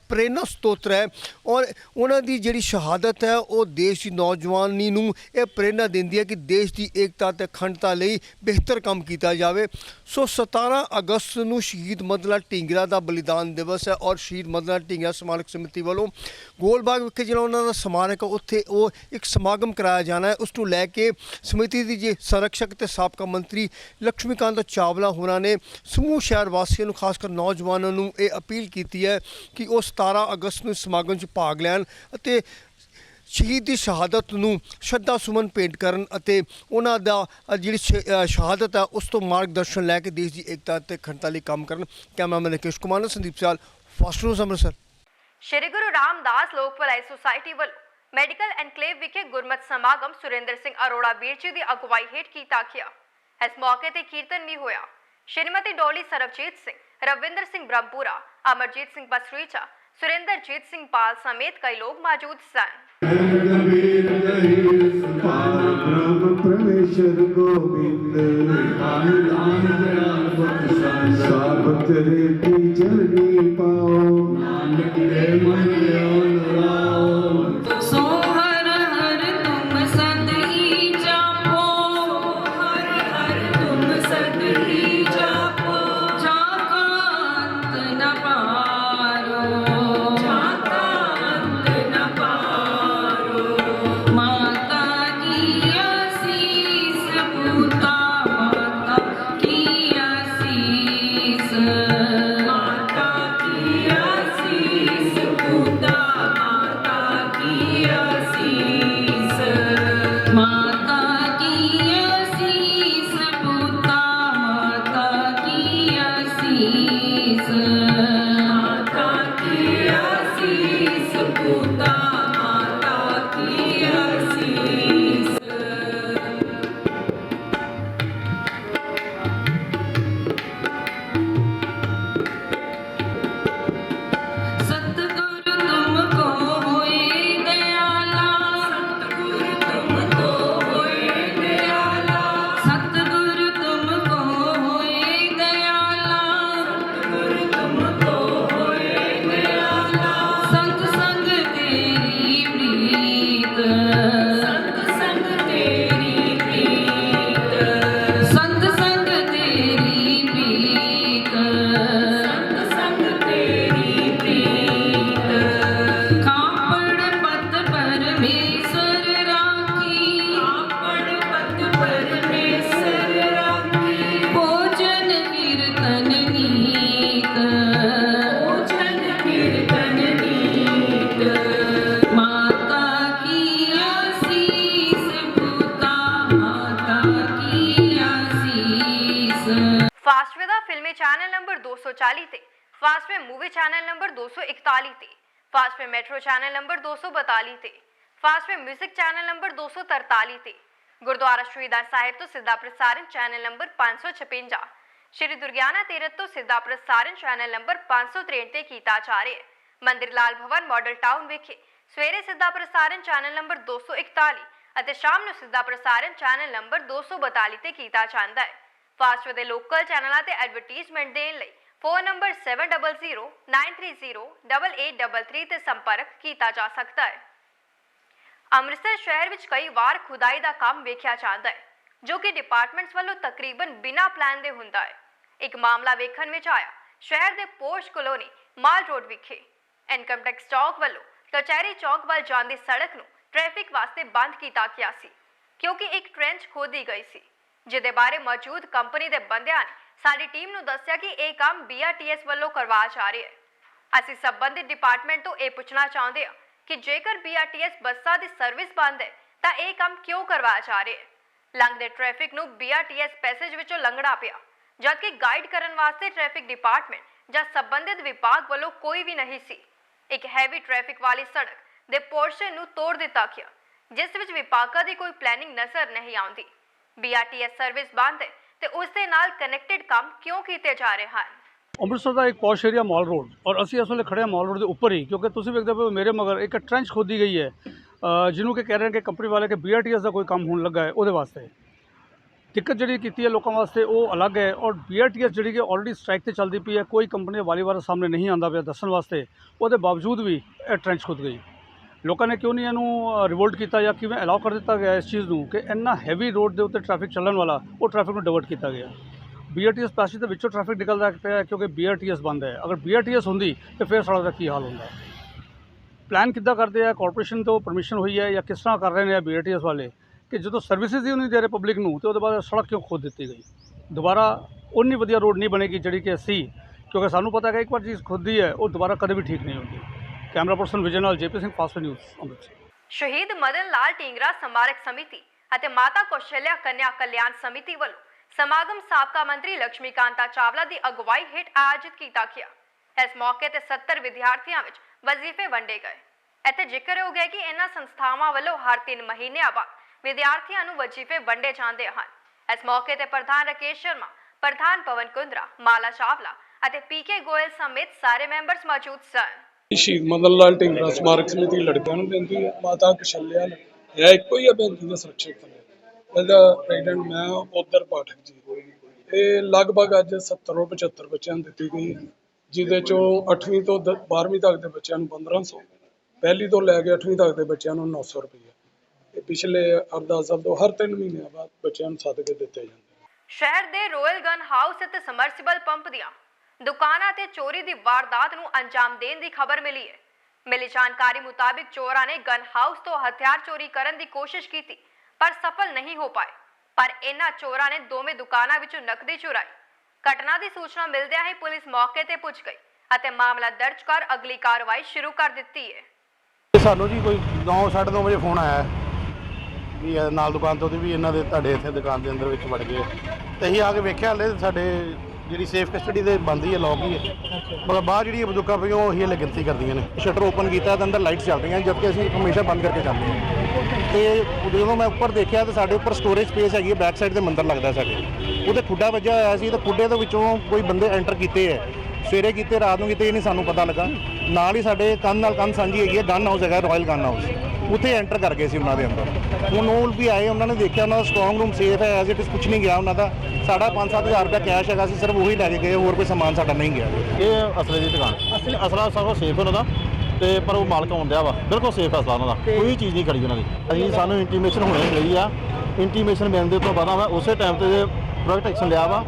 ਪ੍ਰੇਰਨਾ ਸਰੋਤ ਹੈ ਔਰ ਉਹਨਾਂ ਦੀ ਜਿਹੜੀ ਸ਼ਹਾਦਤ ਹੈ ਉਹ ਦੇਸ਼ ਦੀ ਨੌਜਵਾਨੀ ਨੂੰ ਇਹ ਪ੍ਰੇਰਨਾ ਦਿੰਦੀ ਹੈ ਕਿ ਦੇਸ਼ ਦੀ ਏਕਤਾ ਤੇ ਅਖੰਡਤਾ ਲਈ ਬਿਹਤਰ ਕੰਮ ਕੀਤਾ ਜਾਵੇ। ਸੋ 17 ਅਗਸਤ ਨੂੰ ਸ਼ਹੀਦ ਮਦਨ ਲਾਲ ਢੀਂਗਰਾ ਦਾ ਬਲੀਦਾਨ ਦਿਵਸ ਹੈ ਔਰ ਸ਼ਹੀਦ ਮਦਨ ਲਾਲ ਢੀਂਗਰਾ ਸਮਾਰਕ ਸਮਿਤੀ ਵੱਲੋਂ ਗੋਲਬਾਗ ਵਿਖੇ ਜਿਹੜਾ ਉਹਨਾਂ ਦਾ ਸਮਾਰਕ ਹੈ ਉੱਥੇ ਉਹ ਇੱਕ ਸਮਾਗਮ ਕਰਾਇਆ ਜਾਣਾ ਹੈ। ਉਸ ਨੂੰ ਲੈ ਕੇ ਸਮਿਤੀ ਦੀ ਜੇ ਸੰਰਕਸ਼ਕ ਤੇ ਸਾਬਕਾ ਮੰਤਰੀ ਲక్ష్ਮੀਕਾਂਤ ਚਾਵਲਾ ਹੋਰਾਂ ਨੇ ਸਮੂਹ ਸ਼ਹਿਰ ਵਾਸੀਆਂ ਨੂੰ ਖਾਸ ਕਰ ਨੌਜਵਾਨਾਂ ਨੂੰ ਇਹ ਅਪੀਲ ਕੀਤੀ ਹੈ ਕਿ ਉਹ 17 ਅਗਸਤ ਨੂੰ ਸਮਾਗਮ 'ਚ ਭਾਗ ਲੈਣ ਅਤੇ ਸ਼ਹੀਦ ਦੀ ਸ਼ਹਾਦਤ ਨੂੰ ਸ਼ਰਧਾ ਸੁਮਨ ਭੇਂਟ ਕਰਨ ਅਤੇ ਉਹਨਾਂ ਦਾ ਜਿਹੜੀ ਸ਼ਹਾਦਤ ਹੈ ਉਸ ਤੋਂ ਮਾਰਗਦਰਸ਼ਨ ਲੈ ਕੇ ਦੇਸ਼ ਦੀ ਏਕਤਾ ਤੇ ਅਖੰਡਤਾ ਲਈ ਕੰਮ ਕਰਨ। ਕੈਮਰਾਮੈਨ ਰਕੇਸ਼ ਕੁਮਾਰ ਨਾਲ ਸੰਦੀਪ ਸਿਆਲ, ਫਾਸਟ ਨਿਊਜ਼ ਅੰਮ੍ਰਿਤਸਰ। ਸ਼੍ਰੀ ਗੁਰੂ ਰਾਮਦਾਸ ਲੋਕ ਭਲਾਈ ਸੁਸਾਇਟੀ ਵੱਲੋਂ ਮੈਡੀਕਲ ਐਨਕਲੇਵ ਵਿਖੇ ਗੁਰਮਤਿ ਸਮਾਗਮ ਸੁਰਿੰਦਰ ਸਿੰਘ ਅਰੋੜਾ ਵੀਰ ਜੀ ਦੀ ਅਗਵਾਈ ਹੇਠ ਕੀਤਾ ਗਿਆ। इस मौके ते कीर्तन भी होया। श्रीमती डोली सरबजीत सिंह, रविंदर सिंह ब्रह्मपुरा, अमरजीत सिंह बसरीचा, सुरेंद्रजीत सिंह पाल समेत कई लोग मौजूद सन। चैनल नंबर 240 ਤੇ ਫਾਸਟਵੇ मूवी चैनल नंबर 241 ਤੇ ਫਾਸਟਵੇ मेट्रो चैनल नंबर 242 ਤੇ ਫਾਸਟਵੇ म्यूजिक चैनल नंबर 243 ਤੇ ਗੁਰਦੁਆਰਾ ਸ਼ਹੀਦਾਂ ਸਾਹਿਬ ਤੋਂ ਸਿੱਧਾ ਪ੍ਰਸਾਰਣ ਚੈਨਲ ਨੰਬਰ 556 ਸ਼੍ਰੀ ਦੁਰਗਿਆਨਾ ਤੀਰਥ ਤੋਂ ਸਿੱਧਾ ਪ੍ਰਸਾਰਣ ਚੈਨਲ ਨੰਬਰ 563 ਤੇ ਕੀਤਾ ਜਾ ਰਿਹਾ ਹੈ। ਮੰਦਿਰ ਲਾਲ ਭਵਨ ਮਾਡਲ ਟਾਊਨ ਵਿਖੇ ਸਵੇਰੇ ਸਿੱਧਾ ਪ੍ਰਸਾਰਣ ਚੈਨਲ ਨੰਬਰ 241 ਅਤੇ ਸ਼ਾਮ ਨੂੰ ਸਿੱਧਾ ਪ੍ਰਸਾਰਣ ਚੈਨਲ ਨੰਬਰ 242 ਤੇ ਕੀਤਾ ਜਾਂਦਾ ਹੈ। ਫਾਸਟਵੇ ਦੇ ਲੋਕਲ ਚੈਨਲਾਂ ਤੇ ਐਡਵਰਟਾਈਜ਼ਮੈਂਟ ਦੇਣ ਲਈ फ़ोन नंबर 7009308833 ਤੇ ਸੰਪਰਕ ਕੀਤਾ ਜਾ ਸਕਦਾ ਹੈ। ਅੰਮ੍ਰਿਤਸਰ ਸ਼ਹਿਰ ਵਿੱਚ ਕਈ ਵਾਰ ਖੁਦਾਈ ਦਾ ਕੰਮ ਵੇਖਿਆ ਜਾਂਦਾ ਹੈ, ਜੋ ਕਿ ਡਿਪਾਰਟਮੈਂਟਸ ਵੱਲੋਂ ਤਕਰੀਬਨ ਬਿਨਾਂ ਪਲਾਨ ਦੇ ਹੁੰਦਾ ਹੈ। ਇੱਕ ਮਾਮਲਾ ਵੇਖਣ ਵਿੱਚ ਆਇਆ ਸ਼ਹਿਰ ਦੇ ਪੋਸ਼ ਕਲੋਨੀ ਮਾਲ ਰੋਡ ਵਿਖੇ। ਇਨਕਮ ਟੈਕਸ ਚੌਕ ਵੱਲੋਂ ਕਚਹਿਰੀ ਚੌਕ ਵੱਲ ਜਾਂਦੀ ਸੜਕ ਨੂੰ ਟ੍ਰੈਫਿਕ ਵਾਸਤੇ ਬੰਦ ਕੀਤਾ ਗਿਆ ਸੀ, ਕਿਉਂਕਿ ਇੱਕ ਟ੍ਰੈਂਚ ਖੋਦੀ ਗਈ ਸੀ, ਜਿਹਦੇ ਬਾਰੇ ਮੌਜੂਦ ਕੰਪਨੀ ਦੇ ਬੰਦਿਆਂ ਨੇ ਸਾਡੀ ਟੀਮ ਨੂੰ ਦੱਸਿਆ ਕਿ ਇਹ ਕੰਮ BRTS ਵੱਲੋਂ ਕਰਵਾਇਆ ਜਾ ਰਿਹਾ ਹੈ। ਅਸੀਂ ਸੰਬੰਧਿਤ ਡਿਪਾਰਟਮੈਂਟ ਤੋਂ ਇਹ ਪੁੱਛਣਾ ਚਾਹੁੰਦੇ ਹਾਂ ਕਿ ਜੇਕਰ BRTS ਬੱਸਾਂ ਦੀ ਸਰਵਿਸ ਬੰਦ ਹੈ ਤਾਂ ਇਹ ਕੰਮ ਕਿਉਂ ਕਰਵਾਇਆ ਜਾ ਰਿਹਾ ਹੈ। ਲੰਘਦੇ ਟ੍ਰੈਫਿਕ ਨੂੰ BRTS ਪੈਸੇਜ ਵਿੱਚੋਂ ਲੰਘਣਾ ਪਿਆ, ਜਦਕਿ ਗਾਈਡ ਕਰਨ ਵਾਸਤੇ ਟ੍ਰੈਫਿਕ ਡਿਪਾਰਟਮੈਂਟ ਜਾਂ ਸੰਬੰਧਿਤ ਵਿਭਾਗ ਵੱਲੋਂ ਕੋਈ ਵੀ ਨਹੀਂ ਸੀ। ਇੱਕ ਹੈਵੀ ਟ੍ਰੈਫਿਕ ਵਾਲੀ ਸੜਕ ਦੇ ਪੋਰਸ਼ਨ ਨੂੰ ਤੋੜ ਦਿੱਤਾ ਗਿਆ, ਜਿਸ ਵਿੱਚ ਵਿਭਾਗਾਂ ਦੀ ਕੋਈ ਪਲੈਨਿੰਗ ਨਜ਼ਰ ਨਹੀਂ ਆਉਂਦੀ। BRTS ਸਰਵਿਸ ਬੰਦ ਹੈ ਤੇ ਉਸ ਦੇ ਨਾਲ ਕਨੈਕਟਡ ਕੰਮ ਕਿਉਂ ਕੀਤੇ ਜਾ ਰਹੇ ਹਨ। ਅੰਮ੍ਰਿਤਸਰ ਦਾ ਇੱਕ ਪੌਸ਼ ਏਰੀਆ ਮਾਲ ਰੋਡ, ਔਰ ਅਸੀਂ ਇਸ ਵੇਲੇ ਖੜੇ ਹਾਂ ਮਾਲ ਰੋਡ ਦੇ ਉੱਪਰ ਹੀ, ਕਿਉਂਕਿ ਤੁਸੀਂ ਵੇਖਦੇ ਹੋ ਮੇਰੇ ਮਗਰ ਇੱਕ ਟ੍ਰੈਂਚ ਖੋਦੀ ਗਈ ਹੈ, ਜਿਹਨੂੰ ਕਿ ਕਹਿ ਰਹੇ ਨੇ ਕਿ ਕੰਪਨੀ ਵਾਲੇ ਕਿ BRTS ਦਾ ਕੋਈ ਕੰਮ ਹੋਣ ਲੱਗਾ ਹੈ, ਉਹਦੇ ਵਾਸਤੇ ਦਿੱਕਤ ਜਿਹੜੀ ਕੀਤੀ ਹੈ ਲੋਕਾਂ ਵਾਸਤੇ ਉਹ ਅਲੱਗ ਹੈ। ਔਰ BRTS ਜਿਹੜੀ ਕਿ ਆਲਰੇਡੀ ਸਟ੍ਰਾਈਕ ਤੇ ਚੱਲਦੀ ਪਈ ਹੈ, ਕੋਈ ਕੰਪਨੀ ਵਾਲੀ ਸਾਹਮਣੇ ਨਹੀਂ ਆਉਂਦਾ ਪਿਆ ਦੱਸਣ ਵਾਸਤੇ, ਉਹਦੇ ਬਾਵਜੂਦ ਵੀ ਇਹ ਟ੍ਰੈਂਚ ਖੁਦ ਗਈ। ਲੋਕਾਂ ਨੇ ਕਿਉਂ ਨਹੀਂ ਇਹਨੂੰ ਰਿਵੋਲਟ ਕੀਤਾ ਜਾਂ ਕਿਵੇਂ ਅਲਾਉ ਕਰ ਦਿੱਤਾ ਗਿਆ ਇਸ ਚੀਜ਼ ਨੂੰ ਕਿ ਇੰਨਾ ਹੈਵੀ ਰੋਡ ਦੇ ਉੱਤੇ ਟ੍ਰੈਫਿਕ ਚੱਲਣ ਵਾਲਾ ਉਹ ਟ੍ਰੈਫਿਕ ਨੂੰ ਡਿਵਰਟ ਕੀਤਾ ਗਿਆ। BRTS ਪੈਸੇ ਦੇ ਵਿੱਚੋਂ ਟ੍ਰੈਫਿਕ ਨਿਕਲਦਾ ਪਿਆ ਕਿਉਂਕਿ BRTS ਬੰਦ ਹੈ। ਅਗਰ BRTS ਹੁੰਦੀ ਤਾਂ ਫਿਰ ਸੜਕ ਦਾ ਕੀ ਹਾਲ ਹੁੰਦਾ। ਪਲਾਨ ਕਿੱਦਾਂ ਕਰਦੇ ਆ, ਕਾਰਪੋਰੇਸ਼ਨ ਤੋਂ ਪਰਮਿਸ਼ਨ ਹੋਈ ਹੈ ਜਾਂ ਕਿਸ ਤਰ੍ਹਾਂ ਕਰ ਰਹੇ ਨੇ BRTS ਵਾਲੇ ਕਿ ਜਦੋਂ ਸਰਵਿਸਿਜ਼ ਹੀ ਨਹੀਂ ਦੇ ਰਹੇ ਪਬਲਿਕ ਨੂੰ, ਤੇ ਉਹਦੇ ਬਾਅਦ ਸੜਕ ਕਿਉਂ ਖੋਦ ਦਿੱਤੀ ਗਈ। ਦੁਬਾਰਾ ਉਨੀ ਵਧੀਆ ਰੋਡ ਨਹੀਂ ਬਣੇਗੀ ਜਿਹੜੀ ਕਿ ਅਸੀਂ, ਕਿਉਂਕਿ ਸਾਨੂੰ ਪਤਾ ਹੈ ਕਿ ਇੱਕ ਵਾਰ ਚੀਜ਼ ਖੁੱਦੀ ਹੈ ਉਹ ਦੁਬਾਰਾ ਕਦੇ ਵੀ ਠੀਕ ਨਹੀਂ ਹੁੰਦੀ। ਕੈਮਰਾ ਪਰਸਨ ਵਿਜੇ ਨਾਲ JP Singh, fast news, Amritsar. ਸ਼ਹੀਦ ਮਦਨ ਲਾਲ ਢੀਂਗਰਾ ਸਮਾਰਕ ਸਮਿਤੀ ਅਤੇ ਮਾਤਾ ਕੌਸ਼ਲਿਆ ਕੰਨਿਆ ਕਲਿਆਣ ਸਮਿਤੀ ਵੱਲੋਂ ਸਮਾਗਮ ਸਾਬਕਾ ਮੰਤਰੀ ਲక్ష్ਮੀਕਾਂਤਾ ਚਾਵਲਾ ਦੀ ਅਗਵਾਈ ਹੇਠ ਆਯੋਜਿਤ ਕੀਤਾ ਗਿਆ। ਇਸ ਮੌਕੇ ਤੇ 70 ਵਿਦਿਆਰਥੀਆਂ ਵਿੱਚ ਵਜ਼ੀਫੇ ਵੰਡੇ ਗਏ। ਇੱਥੇ ਜ਼ਿਕਰ ਹੋ ਗਿਆ ਕਿ ਇਹਨਾਂ ਸੰਸਥਾਵਾਂ ਵੱਲੋਂ ਹਰ 3 ਮਹੀਨਿਆਂ ਬਾਅਦ ਵਿਦਿਆਰਥੀਆਂ ਨੂੰ ਵਜ਼ੀਫੇ ਵੰਡੇ ਜਾਂਦੇ ਹਨ। ਇਸ ਮੌਕੇ ਤੇ ਪ੍ਰਧਾਨ ਰਾਕੇਸ਼ ਸ਼ਰਮਾ, ਪ੍ਰਧਾਨ ਪਵਨ ਕੁੰਦਰਾ, ਮਾਲਾ ਚਾਵਲਾ ਅਤੇ PK ਗੋਇਲ ਸਮੇਤ ਸਾਰੇ ਮੈਂਬਰਸ ਮੌਜੂਦ ਸਨ। ਸ਼ਹੀਦ ਮਦਨ ਲਾਲ ਢੀਂਗਰਾ ਸਮਾਰਕ ਸਮਿਤੀ ਲੜਕਿਆਂ ਨੂੰ ਬੇਨਤੀ ਹੈ, ਮਾਤਾ ਕੌਸ਼ਲਿਆ ਨੂੰ ਇਹ ਇੱਕੋ ਹੀ ਬੇਨਤੀ ਦਾ ਸੁਰੱਖਿਅਤ ਕਰੇ। ਇਹਦਾ ਪ੍ਰੈਜ਼ੀਡੈਂਟ ਮੈਂ ਉਧਰ ਪਾਠਕ ਜੀ। ਇਹ ਲਗਭਗ ਅੱਜ 70 ਤੋਂ 75 ਬੱਚਿਆਂ ਨੂੰ ਦਿੱਤੀ ਗਈ, ਜਿਹਦੇ ਚੋਂ 8ਵੀਂ ਤੋਂ 12ਵੀਂ ਤੱਕ ਦੇ ਬੱਚਿਆਂ ਨੂੰ 1500, ਪਹਿਲੀ ਤੋਂ ਲੈ ਕੇ 8ਵੀਂ ਤੱਕ ਦੇ ਬੱਚਿਆਂ ਨੂੰ 900 ਰੁਪਏ। ਇਹ ਪਿਛਲੇ 8-10 ਸਾਲ ਤੋਂ ਹਰ 3 ਮਹੀਨਿਆਂ ਬਾਅਦ ਬੱਚਿਆਂ ਨੂੰ ਸਦਕੇ ਦਿੱਤੇ ਜਾਂਦੇ। ਸ਼ਹਿਰ ਦੇ ਰੋਇਲ ਗਨ ਹਾਊਸ ਅਤੇ ਸਮਰਸੀਬਲ ਪੰਪ ਦੀਆਂ ਦੁਕਾਨਾਂ ਤੇ ਚੋਰੀ ਦੀ ਵਾਰਦਾਤ ਨੂੰ ਅੰਜਾਮ ਦੇਣ ਦੀ ਖਬਰ ਮਿਲੀ ਹੈ। ਮਿਲੀ ਜਾਣਕਾਰੀ ਮੁਤਾਬਿਕ ਚੋਰਾਂ ਨੇ ਗਨ ਹਾਊਸ ਤੋਂ ਹਥਿਆਰ ਚੋਰੀ ਕਰਨ ਦੀ ਕੋਸ਼ਿਸ਼ ਕੀਤੀ ਪਰ ਸਫਲ ਨਹੀਂ ਹੋ ਪਾਏ। ਪਰ ਇਹਨਾਂ ਚੋਰਾਂ ਨੇ ਦੋਵੇਂ ਦੁਕਾਨਾਂ ਵਿੱਚੋਂ ਨਕਦੀ ਚੁਰਾਈ। ਘਟਨਾ ਦੀ ਸੂਚਨਾ ਮਿਲਦਿਆਂ ਹੀ ਪੁਲਿਸ ਮੌਕੇ ਤੇ ਪਹੁੰਚ ਗਈ ਅਤੇ ਮਾਮਲਾ ਦਰਜ ਕਰ ਅਗਲੀ ਕਾਰਵਾਈ ਸ਼ੁਰੂ ਕਰ ਦਿੱਤੀ ਹੈ। ਸਾਨੂੰ ਜੀ ਕੋਈ 9:30 ਵਜੇ ਫੋਨ ਆਇਆ ਵੀ ਨਾਲ ਦੁਕਾਨ ਤੋਂ ਵੀ ਇਹਨਾਂ ਦੇ ਤੁਹਾਡੇ ਇੱਥੇ ਦੁਕਾਨ ਦੇ ਅੰਦਰ ਵਿੱਚ ਵੜ ਗਏ, ਤੇ ਅਸੀਂ ਆ ਕੇ ਵੇਖਿਆ ਹਲੇ ਸਾਡੇ ਜਿਹੜੀ ਸੇਫ ਕਸਟਡੀ ਦੇ ਬੰਦ ਹੀ ਹੈ, ਲੌਕ ਹੀ ਹੈ, ਮਤਲਬ ਬਾਹਰ ਜਿਹੜੀ ਬੰਦੂਕਾਂ ਪਈਆਂ ਉਹ ਹੀ ਹਲੇ ਗਿਣਤੀ ਕਰਦੀਆਂ ਨੇ। ਸ਼ਟਰ ਓਪਨ ਕੀਤਾ ਤਾਂ ਅੰਦਰ ਲਾਈਟਸ ਚੱਲ ਰਹੀਆਂ, ਜਦਕਿ ਅਸੀਂ ਹਮੇਸ਼ਾ ਬੰਦ ਕਰਕੇ ਜਾਂਦੇ ਹਾਂ। ਤੇ ਜਦੋਂ ਮੈਂ ਉੱਪਰ ਦੇਖਿਆ ਤਾਂ ਸਾਡੇ ਉੱਪਰ ਸਟੋਰੇਜ ਸਪੇਸ ਹੈਗੀ ਹੈ, ਬੈਕ ਸਾਈਡ ਤੇ ਮੰਦਰ ਲੱਗਦਾ ਸਾਡੇ, ਉਹਦੇ ਖੁੱਡਾ ਵੱਜਿਆ ਹੋਇਆ ਸੀ, ਤੇ ਖੁੱਡੇ ਦੇ ਵਿੱਚੋਂ ਕੋਈ ਬੰਦੇ ਐਂਟਰ ਕੀਤੇ ਹੈ, ਸਵੇਰੇ ਕੀਤੇ, ਰਾਤ ਨੂੰ ਕੀਤੇ, ਇਹ ਨਹੀਂ ਸਾਨੂੰ ਪਤਾ ਲੱਗਾ। ਨਾਲ ਹੀ ਸਾਡੇ ਕੰਨ ਨਾਲ ਕੰਨ ਸਾਂਝੀ ਹੈਗੀ ਹੈ, ਗਨ ਹਾਊਸ ਹੈਗਾ ਰਾਇਲ ਗਨ ਹਾਊਸ, ਉੱਥੇ ਐਂਟਰ ਕਰ ਗਏ ਸੀ ਉਹਨਾਂ ਦੇ ਅੰਦਰ। ਹੁਣ ਉਹ ਵੀ ਆਏ, ਉਹਨਾਂ ਨੇ ਦੇਖਿਆ ਉਹਨਾਂ ਦਾ ਸਟਰੋਂਗ ਰੂਮ ਸੇਫ ਹੈ, ਐਜ਼ ਇਟ ਇਜ਼ ਕੁਛ ਨਹੀਂ ਗਿਆ ਉਹਨਾਂ ਦਾ। ਸਾਡਾ 5-7 ਹਜ਼ਾਰ ਰੁਪਇਆ ਕੈਸ਼ ਹੈਗਾ ਸੀ, ਸਿਰਫ ਉਹੀ ਲੈ ਕੇ ਗਏ, ਹੋਰ ਕੋਈ ਸਮਾਨ ਸਾਡਾ ਨਹੀਂ ਗਿਆ। ਇਹ ਅਸਲੇ ਦੀ ਦੁਕਾਨ, ਅਸਲਾ ਸਭ ਸੇਫ ਉਹਨਾਂ ਦਾ, ਤੇ ਪਰ ਉਹ ਮਾਲਕ ਆਉਂਦਿਆ ਵਾ, ਬਿਲਕੁਲ ਸੇਫ ਅਸਲਾ ਉਹਨਾਂ ਦਾ, ਕੋਈ ਚੀਜ਼ ਨਹੀਂ ਖੜੀ ਉਹਨਾਂ ਦੀ। ਅਸੀਂ ਸਾਨੂੰ ਇੰਟੀਮੇਸ਼ਨ ਹੁਣੇ ਮਿਲੀ ਆ, ਇੰਟੀਮੇਸ਼ਨ ਮਿਲਣ ਦੇ ਤੋਂ ਬਾਅਦ ਮੈਂ ਉਸੇ ਟਾਈਮ ਤੇ ਪ੍ਰੋਜੈਕਟ ਐਕਸ਼ਨ ਲਿਆ ਵਾ।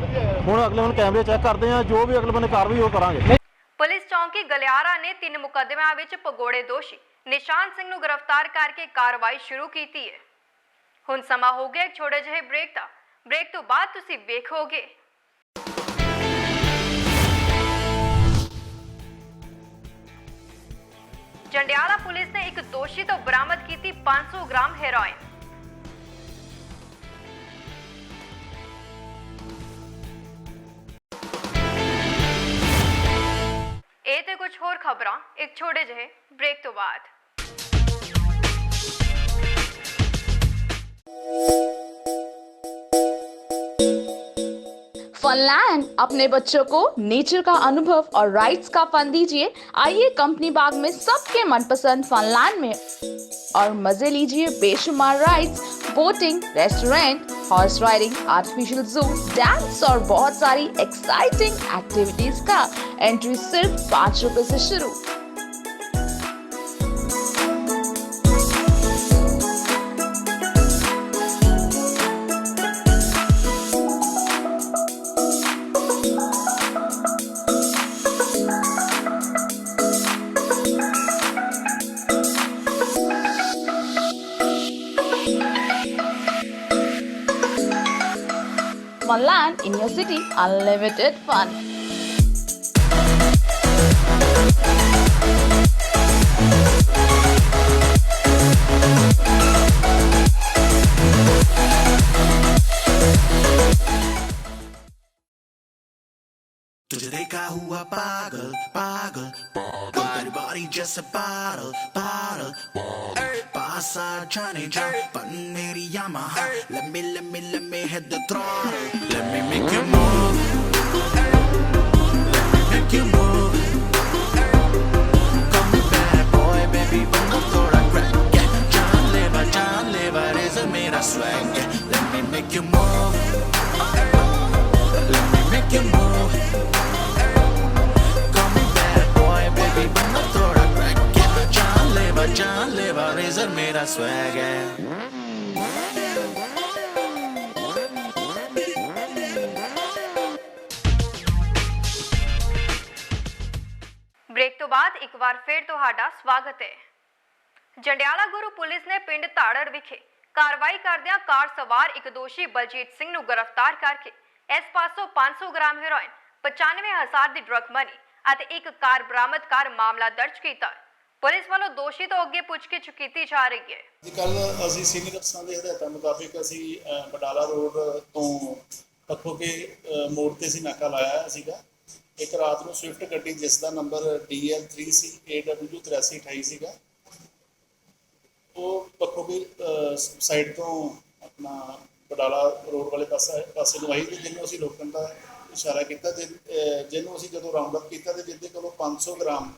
ਹੁਣ ਅਗਲੇ ਬੰਨੇ ਕੈਮਰੇ ਚੈੱਕ ਕਰਦੇ ਆ, ਜੋ ਵੀ ਅਗਲੇ ਬੰਨੇ ਕਾਰਵਾਈ ਉਹ ਕਰਾਂਗੇ। ਪੁਲਿਸ ਚੌਂਕੀ ਗਲਿਆਰਾ ਨੇ 3 ਮੁਕੱਦਮਿਆਂ ਵਿੱਚ ਭਗੌੜੇ ਦੋਸ਼ੀ ਨਿਸ਼ਾਨ ਸਿੰਘ ਨੂੰ ਗ੍ਰਿਫਤਾਰ ਕਰਕੇ ਕਾਰਵਾਈ ਸ਼ੁਰੂ ਕੀਤੀ ਹੈ। ਹੁਣ ਸਮਾਂ ਹੋ ਗਿਆ ਇੱਕ ਛੋਟੇ ਜਿਹੇ ਬ੍ਰੇਕ ਦਾ। ਬ੍ਰੇਕ ਤੋਂ ਬਾਅਦ ਤੁਸੀਂ ਵੇਖੋਗੇ ਜੰਡਿਆਲਾ ਪੁਲਿਸ ਨੇ ਇੱਕ ਦੋਸ਼ੀ ਤੋਂ ਬਰਾਮਦ ਕੀਤੀ 500 ਗ੍ਰਾਮ ਹੈਰੋਇਨ। ਇਹ ਤੇ ਕੁਝ ਹੋਰ ਖਬਰਾਂ ਇੱਕ ਛੋਟੇ ਜਿਹੇ ਬ੍ਰੇਕ ਤੋਂ ਬਾਅਦ। फनलैंड अपने बच्चों को नेचर का अनुभव और राइड्स का फन दीजिए। आइए कंपनी बाग में सबके मनपसंद फनलैंड में और मजे लीजिए बेशुमार rides, boating, restaurant, horse riding, artificial जू, डांस और बहुत सारी एक्साइटिंग एक्टिविटीज का। एंट्री सिर्फ 5 रुपए से शुरू। Funland in your city, unlimited fun. तुझे देखा हुआ पागल पागल तेरी बॉडी जैसे बादल बादल पास आ जाने जा पन मेरी Yamaha let me hit the throttle let me make you move let me make you move call me bad boy baby बंदा थोड़ा crack जान लेवा रेज़र मेरा swag let me make you move let me make you move जान लेवा razor मेरा swag है। Break तो बाद एक बार फिर ਤੁਹਾਡਾ ਸਵਾਗਤ ਹੈ। ਜੰਡਿਆਲਾ ਗੁਰੂ ਪੁਲਿਸ ਨੇ ਪਿੰਡ ਧਾੜੜ ਵਿਖੇ ਕਾਰਵਾਈ ਕਰਦਿਆਂ ਕਾਰ ਸਵਾਰ ਇੱਕ ਦੋਸ਼ੀ ਬਲਜੀਤ ਸਿੰਘ ਨੂੰ ਗ੍ਰਿਫਤਾਰ ਕਰਕੇ ਇਸ ਪਾਸੋਂ 500 ਗ੍ਰਾਮ ਹੈਰੋਇਨ, 95000 ਦੀ ਡਰੱਗ ਮਨੀ ਅਤੇ ਇੱਕ ਕਾਰ ਬਰਾਮਦ ਕਰ ਮਾਮਲਾ ਦਰਜ ਕੀਤਾ। ਪੁਲਿਸ ਵੱਲੋਂ ਦੋਸ਼ੀ ਤੋਂ ਅੱਗੇ ਪੁੱਛਗਿੱਛ ਕੀਤੀ ਜਾ ਰਹੀ ਹੈ। ਕੱਲ ਅਸੀਂ ਸੀਨੀਅਰ ਅਫਸਰਾਂ ਦੇ ਹਦਾਇਤਾਂ ਮੁਤਾਬਿਕ ਅਸੀਂ ਬਟਾਲਾ ਰੋਡ ਤੋਂ ਪੱਖੋ ਕੇ ਮੋੜ ਤੇ ਅਸੀਂ ਨਾਕਾ ਲਾਇਆ ਸੀਗਾ। ਇੱਕ ਰਾਤ ਨੂੰ ਸਵਿਫਟ ਗੱਡੀ ਜਿਸ ਦਾ ਨੰਬਰ DL3CAW8328 ਸੀਗਾ, ਉਹ ਪੱਖੋ ਕੇ ਸਾਈਡ ਤੋਂ ਆਪਣਾ ਬਟਾਲਾ ਰੋਡ ਵਾਲੇ ਪਾਸੇ ਨੂੰ ਆਈ, ਜਿਹਨੂੰ ਅਸੀਂ ਰੋਕਣ ਦਾ ਇਸ਼ਾਰਾ ਕੀਤਾ, ਜਿਹਨੂੰ ਅਸੀਂ ਜਦੋਂ ਰਾਉਂਡ ਅਪ ਕੀਤਾ ਤੇ ਜਿਹਦੇ ਕੋਲੋਂ 500 ਗ੍ਰਾਮ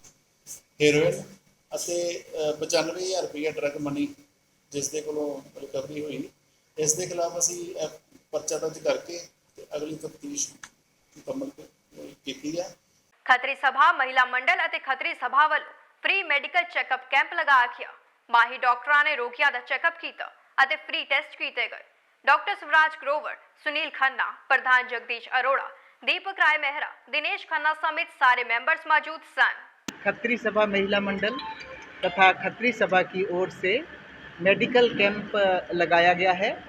ਹੈਰੋਇਨ ਅਤੇ 95000 ਰੁਪਈਆ ਡਰੱਗ ਮਨੀ ਜਿਸ ਦੇ ਕੋਲੋਂ ਰਿਕਵਰੀ ਹੋਈ, ਇਸ ਦੇ ਖਿਲਾਫ ਅਸੀਂ ਪਰਚਾ ਦਰਜ ਕਰਕੇ ਅਗਲੀ ਤਫਤੀਸ਼ ਮੁਕੰਮਲ ਕੀਤੀ ਹੈ। ਖੱਤਰੀ ਸਭਾ ਮਹਿਲਾ ਮੰਡਲ ਅਤੇ ਖੱਤਰੀ ਸਭਾ ਵੱਲੋਂ ਫ੍ਰੀ ਮੈਡੀਕਲ ਚੈੱਕਅਪ ਕੈਂਪ ਲਗਾਇਆ ਗਿਆ। ਮਾਹਿਰ ਡਾਕਟਰਾਂ ਨੇ ਰੋਗੀਆਂ ਦਾ ਚੈੱਕਅਪ ਕੀਤਾ ਅਤੇ ਫ੍ਰੀ ਟੈਸਟ ਕੀਤੇ ਗਏ। ਡਾਕਟਰ ਸਵਰਾਜ ਗਰੋਵਰ, ਸੁਨੀਲ ਖੰਨਾ, ਪ੍ਰਧਾਨ ਜਗਦੀਸ਼ ਅਰੋੜਾ, दीपक राय मेहरा, दिनेश खन्ना समेत सारे मेंबर्स मौजूद सन। खत्री सभा महिला मंडल तथा खत्री सभा की ओर से मेडिकल कैंप लगाया गया है।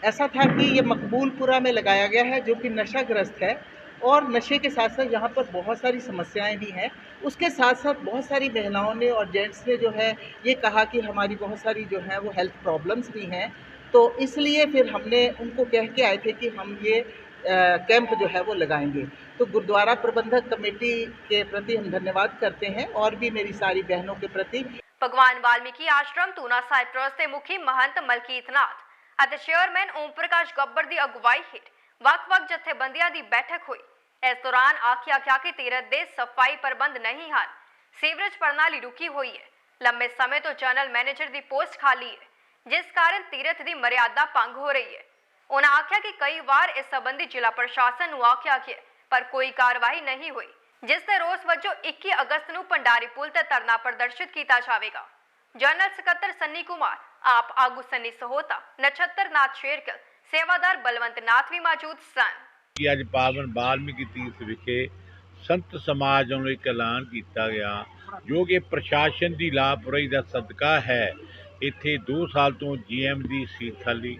ऐसा था कि ये मकबूलपुरा में लगाया गया है, जो कि नशाग्रस्त है और नशे के साथ साथ यहाँ पर बहुत सारी समस्याएं भी हैं। उसके साथ साथ बहुत सारी महिलाओं ने और जेंट्स ने जो है ये कहा कि हमारी बहुत सारी जो है वो हेल्थ प्रॉब्लम्स भी हैं, तो इसलिए फिर हमने उनको कह के आए थे कि हम ये कैंप जो है वो लगाएंगे। तो गुरुद्वारा प्रबंधक कमेटी के प्रति हम धन्यवाद करते हैं और भी मेरी सारी बहनों के प्रति। भगवान वाल्मीकि आश्रम तूना साहिब ट्रस्ट के मुखी महंत मलकीत नाथ ਅਤੇ ਚੇਅਰਮੈਨ ਓਮ ਪ੍ਰਕਾਸ਼ ਗੱਬਰ ਦੀ ਅਗਵਾਈ ਹੇਠ ਵੱਖ-ਵੱਖ ਜਥੇਬੰਦੀਆਂ ਦੀ ਬੈਠਕ ਹੋਈ। ਇਸ ਦੌਰਾਨ ਆਖਿਆ ਗਿਆ ਕਿ ਤੀਰਥ ਦੇ ਸਫਾਈ ਪ੍ਰਬੰਧ ਨਹੀਂ ਹਨ, ਸੀਵਰੇਜ ਪ੍ਰਣਾਲੀ ਰੁਕੀ ਹੋਈ ਹੈ, ਲੰਮੇ ਸਮੇਂ ਤੋਂ ਜਨਰਲ ਮੈਨੇਜਰ ਦੀ ਪੋਸਟ ਖਾਲੀ ਹੈ, ਜਿਸ ਕਾਰਨ ਤੀਰਥ ਦੀ ਮਰਿਆਦਾ ਭੰਗ ਹੋ ਰਹੀ ਹੈ। ਉਹਨਾਂ ਆਖਿਆ ਕਿ ਕਈ ਵਾਰ ਇਸ ਸੰਬੰਧੀ ਜ਼ਿਲ੍ਹਾ ਪ੍ਰਸ਼ਾਸਨ ਨੂੰ ਆਖਿਆ ਗਿਆ ਪਰ ਕੋਈ ਕਾਰਵਾਈ ਨਹੀਂ ਹੋਈ, ਜਿਸ ਦੇ ਰੋਸ ਵਜੋਂ 21 ਅਗਸਤ ਨੂੰ ਭੰਡਾਰੀ ਪੁਲ ਤੇ ਧਰਨਾ ਪ੍ਰਦਰਸ਼ਿਤ ਕੀਤਾ ਜਾਵੇਗਾ। ਜਨਰਲ ਸਕੱਤਰ ਸੰਨੀ ਕੁਮਾਰ, ਆਪ ਆਗੂ ਸੰਨੀ ਸਹੋਤਾ, ਨਛੱਤਰ ਨਾਥ ਸ਼ੇਰਕਲ, ਸੇਵਾਦਾਰ ਬਲਵੰਤ ਨਾਥ ਵੀ ਮੌਜੂਦ ਸਨ। ਕਿ ਅੱਜ ਪਾਵਨ ਵਾਲਮੀਕੀ ਤੀਰਥ ਵਿਖੇ ਸੰਤ ਸਮਾਜ ਵੱਲੋਂ ਇੱਕ ਐਲਾਨ ਕੀਤਾ ਗਿਆ, ਜੋ ਕਿ ਪ੍ਰਸ਼ਾਸਨ ਦੀ ਲਾਪਰਵਾਹੀ ਦਾ ਸਦਕਾ ਹੈ। ਇੱਥੇ 2 ਸਾਲ ਤੋਂ GM ਦੀ ਸੀਟ ਖਾਲੀ,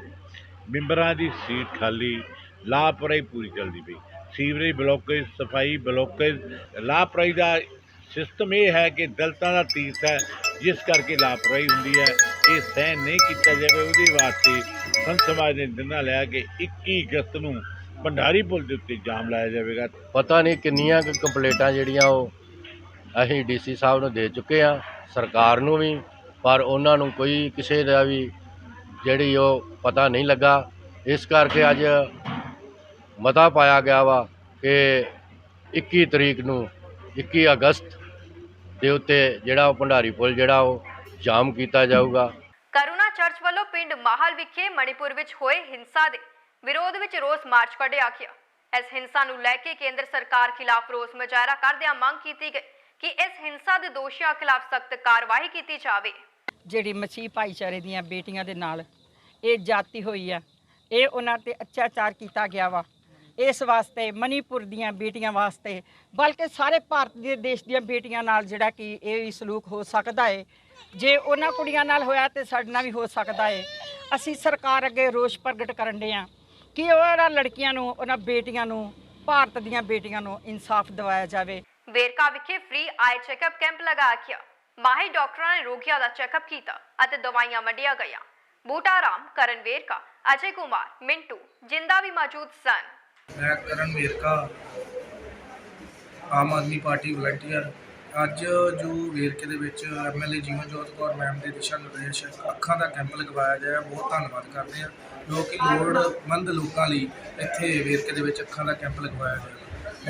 ਮੈਂਬਰਾਂ ਦੀ ਸੀਟ ਖਾਲੀ, ਲਾਪਰਵਾਹੀ ਪੂਰੀ ਚੱਲਦੀ ਪਈ। ਸੀਵਰੇਜ ਬਲੋਕੇਜ, ਸਫਾਈ ਬਲੋਕੇਜ, ਲਾਪਰਵਾਹੀ ਦਾ ਸਿਸਟਮ ਇਹ ਹੈ ਕਿ ਦਲਿਤਾਂ ਦਾ ਤੀਰਥ ਹੈ, ਜਿਸ ਕਰਕੇ ਲਾਪਰਵਾਹੀ ਹੁੰਦੀ ਹੈ। ਇਹ ਸਹਿਣ ਨਹੀਂ ਕੀਤਾ ਜਾਵੇ, ਉਹਦੇ ਵਾਸਤੇ ਸੰਤ ਸਮਾਜ ਨੇ ਨਿਰਣਾ ਲਿਆ ਕਿ 21 ਅਗਸਤ ਨੂੰ ਭੰਡਾਰੀ ਪੁਲ ਦੇ ਉੱਤੇ ਜਾਮ ਲਾਇਆ ਜਾਵੇਗਾ। ਪਤਾ ਨਹੀਂ ਕਿੰਨੀਆਂ ਕੁ ਕੰਪਲੇਂਟਾਂ ਜਿਹੜੀਆਂ ਉਹ ਅਸੀਂ DC ਸਾਹਿਬ ਨੂੰ ਦੇ ਚੁੱਕੇ ਹਾਂ, ਸਰਕਾਰ ਨੂੰ ਵੀ, ਪਰ ਉਹਨਾਂ ਨੂੰ ਕੋਈ ਕਿਸੇ ਦਾ ਵੀ ਜਿਹੜੀ ਉਹ ਪਤਾ ਨਹੀਂ ਲੱਗਾ। ਇਸ ਕਰਕੇ ਅੱਜ ਮਤਾ ਪਾਇਆ ਗਿਆ ਵਾ ਕਿ 21 ਤਰੀਕ ਨੂੰ 21 ਅਗਸਤ ਦੇ ਉੱਤੇ ਜਿਹੜਾ ਉਹ ਭੰਡਾਰੀ ਪੁਲ ਜਿਹੜਾ ਉਹ ਜਾਮ ਕੀਤਾ ਜਾਊਗਾ। ਕਰੁਣਾ ਚਰਚ ਵੱਲੋਂ ਪਿੰਡ ਮਾਹਲ ਵਿਖੇ ਮਣੀਪੁਰ ਵਿੱਚ ਹੋਏ ਹਿੰਸਾ ਦੇ ਵਿਰੋਧ ਵਿੱਚ ਰੋਸ ਮਾਰਚ ਕੱਢਿਆ ਗਿਆ। ਇਸ ਹਿੰਸਾ ਨੂੰ ਲੈ ਕੇ ਕੇਂਦਰ ਸਰਕਾਰ ਖਿਲਾਫ ਰੋਸ ਮੁਜ਼ਾਹਰਾ ਕਰਦਿਆਂ ਮੰਗ ਕੀਤੀ ਗਈ ਕਿ ਇਸ ਹਿੰਸਾ ਦੇ ਦੋਸ਼ੀਆਂ ਖਿਲਾਫ ਸਖਤ ਕਾਰਵਾਈ ਕੀਤੀ ਜਾਵੇ। ਜਿਹੜੀ ਮਸੀਹ ਭਾਈਚਾਰੇ ਦੀਆਂ ਬੇਟੀਆਂ ਦੇ ਨਾਲ ਇਹ ਜਾਤੀ ਹੋਈ ਆ, ਇਹ ਉਹਨਾਂ ਤੇ ਅਤਿਆਚਾਰ ਕੀਤਾ ਗਿਆ ਵਾ। ਇਸ ਵਾਸਤੇ ਮਣੀਪੁਰ ਦੀਆਂ ਬੇਟੀਆਂ ਵਾਸਤੇ ਬਲਕਿ ਸਾਰੇ ਭਾਰਤ ਦੇ ਦੇਸ਼ ਦੀਆਂ ਬੇਟੀਆਂ ਨਾਲ ਜਿਹੜਾ ਕਿ ਇਹ ਵੀ ਸਲੂਕ ਹੋ ਸਕਦਾ ਹੈ। ਜੇ ਉਹਨਾਂ ਕੁੜੀਆਂ ਨਾਲ ਹੋਇਆ ਤੇ ਸਾਡੇ ਨਾਲ ਵੀ ਹੋ ਸਕਦਾ ਹੈ। ਅਸੀਂ ਸਰਕਾਰ ਅੱਗੇ ਰੋਸ ਪ੍ਰਗਟ ਕਰਨ ਦੇ ਹਾਂ ਕਿ ਉਹਨਾਂ ਲੜਕੀਆਂ ਨੂੰ, ਉਹਨਾਂ ਬੇਟੀਆਂ ਨੂੰ, ਭਾਰਤ ਦੀਆਂ ਬੇਟੀਆਂ ਨੂੰ ਇਨਸਾਫ ਦਿਵਾਇਆ ਜਾਵੇ। ਵੇਰਕਾ ਵਿਖੇ ਫ੍ਰੀ ਆਈ ਚੈੱਕਅਪ ਕੈਂਪ ਲਗਾਇਆ ਗਿਆ। ਮਾਹਿਰ ਡਾਕਟਰਾਂ ਨੇ ਰੋਗੀਆਂ ਦਾ ਚੈੱਕਅਪ ਕੀਤਾ ਅਤੇ ਦਵਾਈਆਂ ਵੰਡੀਆਂ ਗਈਆਂ। ਬੂਟਾ ਰਾਮ, ਕਰਨ ਵੇਰਕਾ, ਅਜੇ ਕੁਮਾਰ, ਮਿੰਟੂ ਜਿੰਦਾ ਵੀ ਮੌਜੂਦ ਸਨ। मैं करण वेरका, आम आदमी पार्टी वलंटियर। ਅੱਜ ਜੋ ਵੇਰਕੇ ਦੇ ਵਿੱਚ ਐਮਐਲਏ ਜੀਵਨਜੋਤ ਕੌਰ ਮੈਮ ਦੇ ਦਿਸ਼ਾ ਨਿਰਦੇਸ਼ ਅੱਖਾਂ ਦਾ ਕੈਂਪ ਲਗਵਾਇਆ ਗਿਆ। ਬਹੁਤ ਧੰਨਵਾਦ ਕਰਦੇ ਹਾਂ ਜੋ ਕਿ ਲੋੜਵੰਦ ਲੋਕਾਂ ਲਈ ਇੱਥੇ ਵੇਰਕੇ ਦੇ ਵਿੱਚ ਅੱਖਾਂ ਦਾ ਕੈਂਪ ਲਗਵਾਇਆ ਗਿਆ।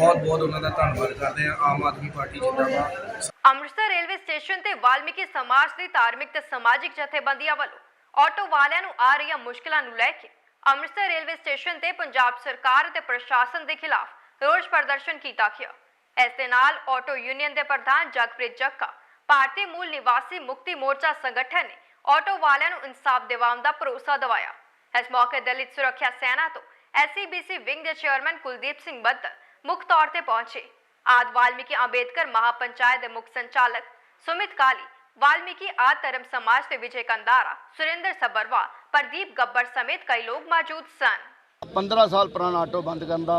ਬਹੁਤ ਉਹਨਾਂ ਦਾ ਧੰਨਵਾਦ ਕਰਦੇ ਹਾਂ। ਆਮ ਆਦਮੀ ਪਾਰਟੀ ਜਿੰਦਾਬਾਦ। ਅੰਮ੍ਰਿਤਸਰ ਰੇਲਵੇ ਸਟੇਸ਼ਨ ਤੇ ਵਾਲਮੀਕੀ ਸਮਾਜ ਦੀ ਧਾਰਮਿਕ ਤੇ ਸਮਾਜਿਕ ਜਥੇਬੰਦੀਆਂ ਵੱਲੋਂ ਆਟੋ ਵਾਲਿਆਂ ਨੂੰ ਆ ਰਹੀਆਂ ਮੁਸ਼ਕਲਾਂ ਨੂੰ ਲੈ ਕੇ ਅੰਮ੍ਰਿਤਸਰ ਰੇਲਵੇ ਸਟੇਸ਼ਨ ਤੇ ਪੰਜਾਬ ਸਰਕਾਰ ਅਤੇ ਪ੍ਰਸ਼ਾਸਨ ਦੇ ਖਿਲਾਫ ਰੋਸ ਪ੍ਰਦਰਸ਼ਨ ਕੀਤਾ ਗਿਆ। ਇਸ ਦੇ ਨਾਲ ਆਟੋ ਯੂਨੀਅਨ ਦੇ ਪ੍ਰਧਾਨ ਜਗਪ੍ਰੀਤ ਜੱਕਾ, ਭਾਰਤੀ ਮੂਲ ਨਿਵਾਸੀ ਮੁਕਤੀ ਮੋਰਚਾ ਸੰਗਠਨ ਨੇ ਆਟੋ ਵਾਲਿਆਂ ਨੂੰ ਇਨਸਾਫ ਦਿਵਾਉਣ ਦਾ ਭਰੋਸਾ ਦਿਵਾਇਆ। ਇਸ ਮੌਕੇ ਦਲਿਤ ਸੁਰੱਖਿਆ ਸੈਨਾ ਤੋਂ SCBC ਵਿੰਗ ਦੇ ਚੇਅਰਮੈਨ ਕੁਲਦੀਪ ਸਿੰਘ ਬੱਦਲ ਮੁੱਖ ਤੌਰ ਤੇ ਪਹੁੰਚੇ। ਆਦਿ ਵਾਲਮੀਕੀ ਅੰਬੇਦਕਰ ਮਹਾਪੰਚਾਇਤ ਦੇ ਮੁੱਖ ਸੰਚਾਲਕ ਸੁਮਿਤ ਕਾਲੀ, वाल्मीकि आदि धर्म समाज के विजय कंदारा, सुरेंद्र सबरवाल, प्रदीप गब्बर समेत कई लोग मौजूद सन। 15 साल पुराना आटो बंद करना,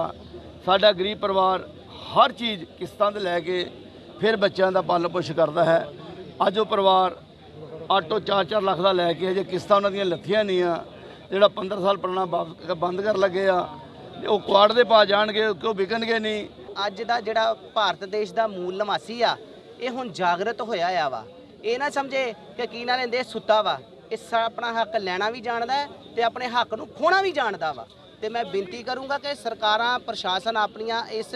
साडा गरीब परिवार हर चीज़ किस्तां ते लैके फिर बच्चों का पालन पोषण करता है। अज वो परिवार आटो 4-4 लाख का लैके अजे किस्तां उन्हां दियां लत्थियां नहीं आ। जिहड़ा 15 साल पुराना बंद कर लगे आ, वो कुआड़ दे पा जाणगे, क्यों विकणगे नहीं। अज दा जिहड़ा भारत देश का मूल निवासी आ, ये हुण जागृत होया आ वा। ਇਹ ਨਾ ਸਮਝੇ ਕਿ ਕੀ ਨਾ ਲੈਂਦੇ ਸੁੱਤਾ ਵਾ। ਇਸ ਆਪਣਾ ਹੱਕ ਲੈਣਾ ਵੀ ਜਾਣਦਾ ਹੈ ਤੇ ਆਪਣੇ ਹੱਕ ਨੂੰ ਖੋਣਾ ਵੀ ਜਾਣਦਾ ਵਾ। ਤੇ ਮੈਂ ਬੇਨਤੀ ਕਰੂੰਗਾ ਕਿ ਸਰਕਾਰਾਂ, ਪ੍ਰਸ਼ਾਸਨ ਆਪਣੀਆਂ ਇਸ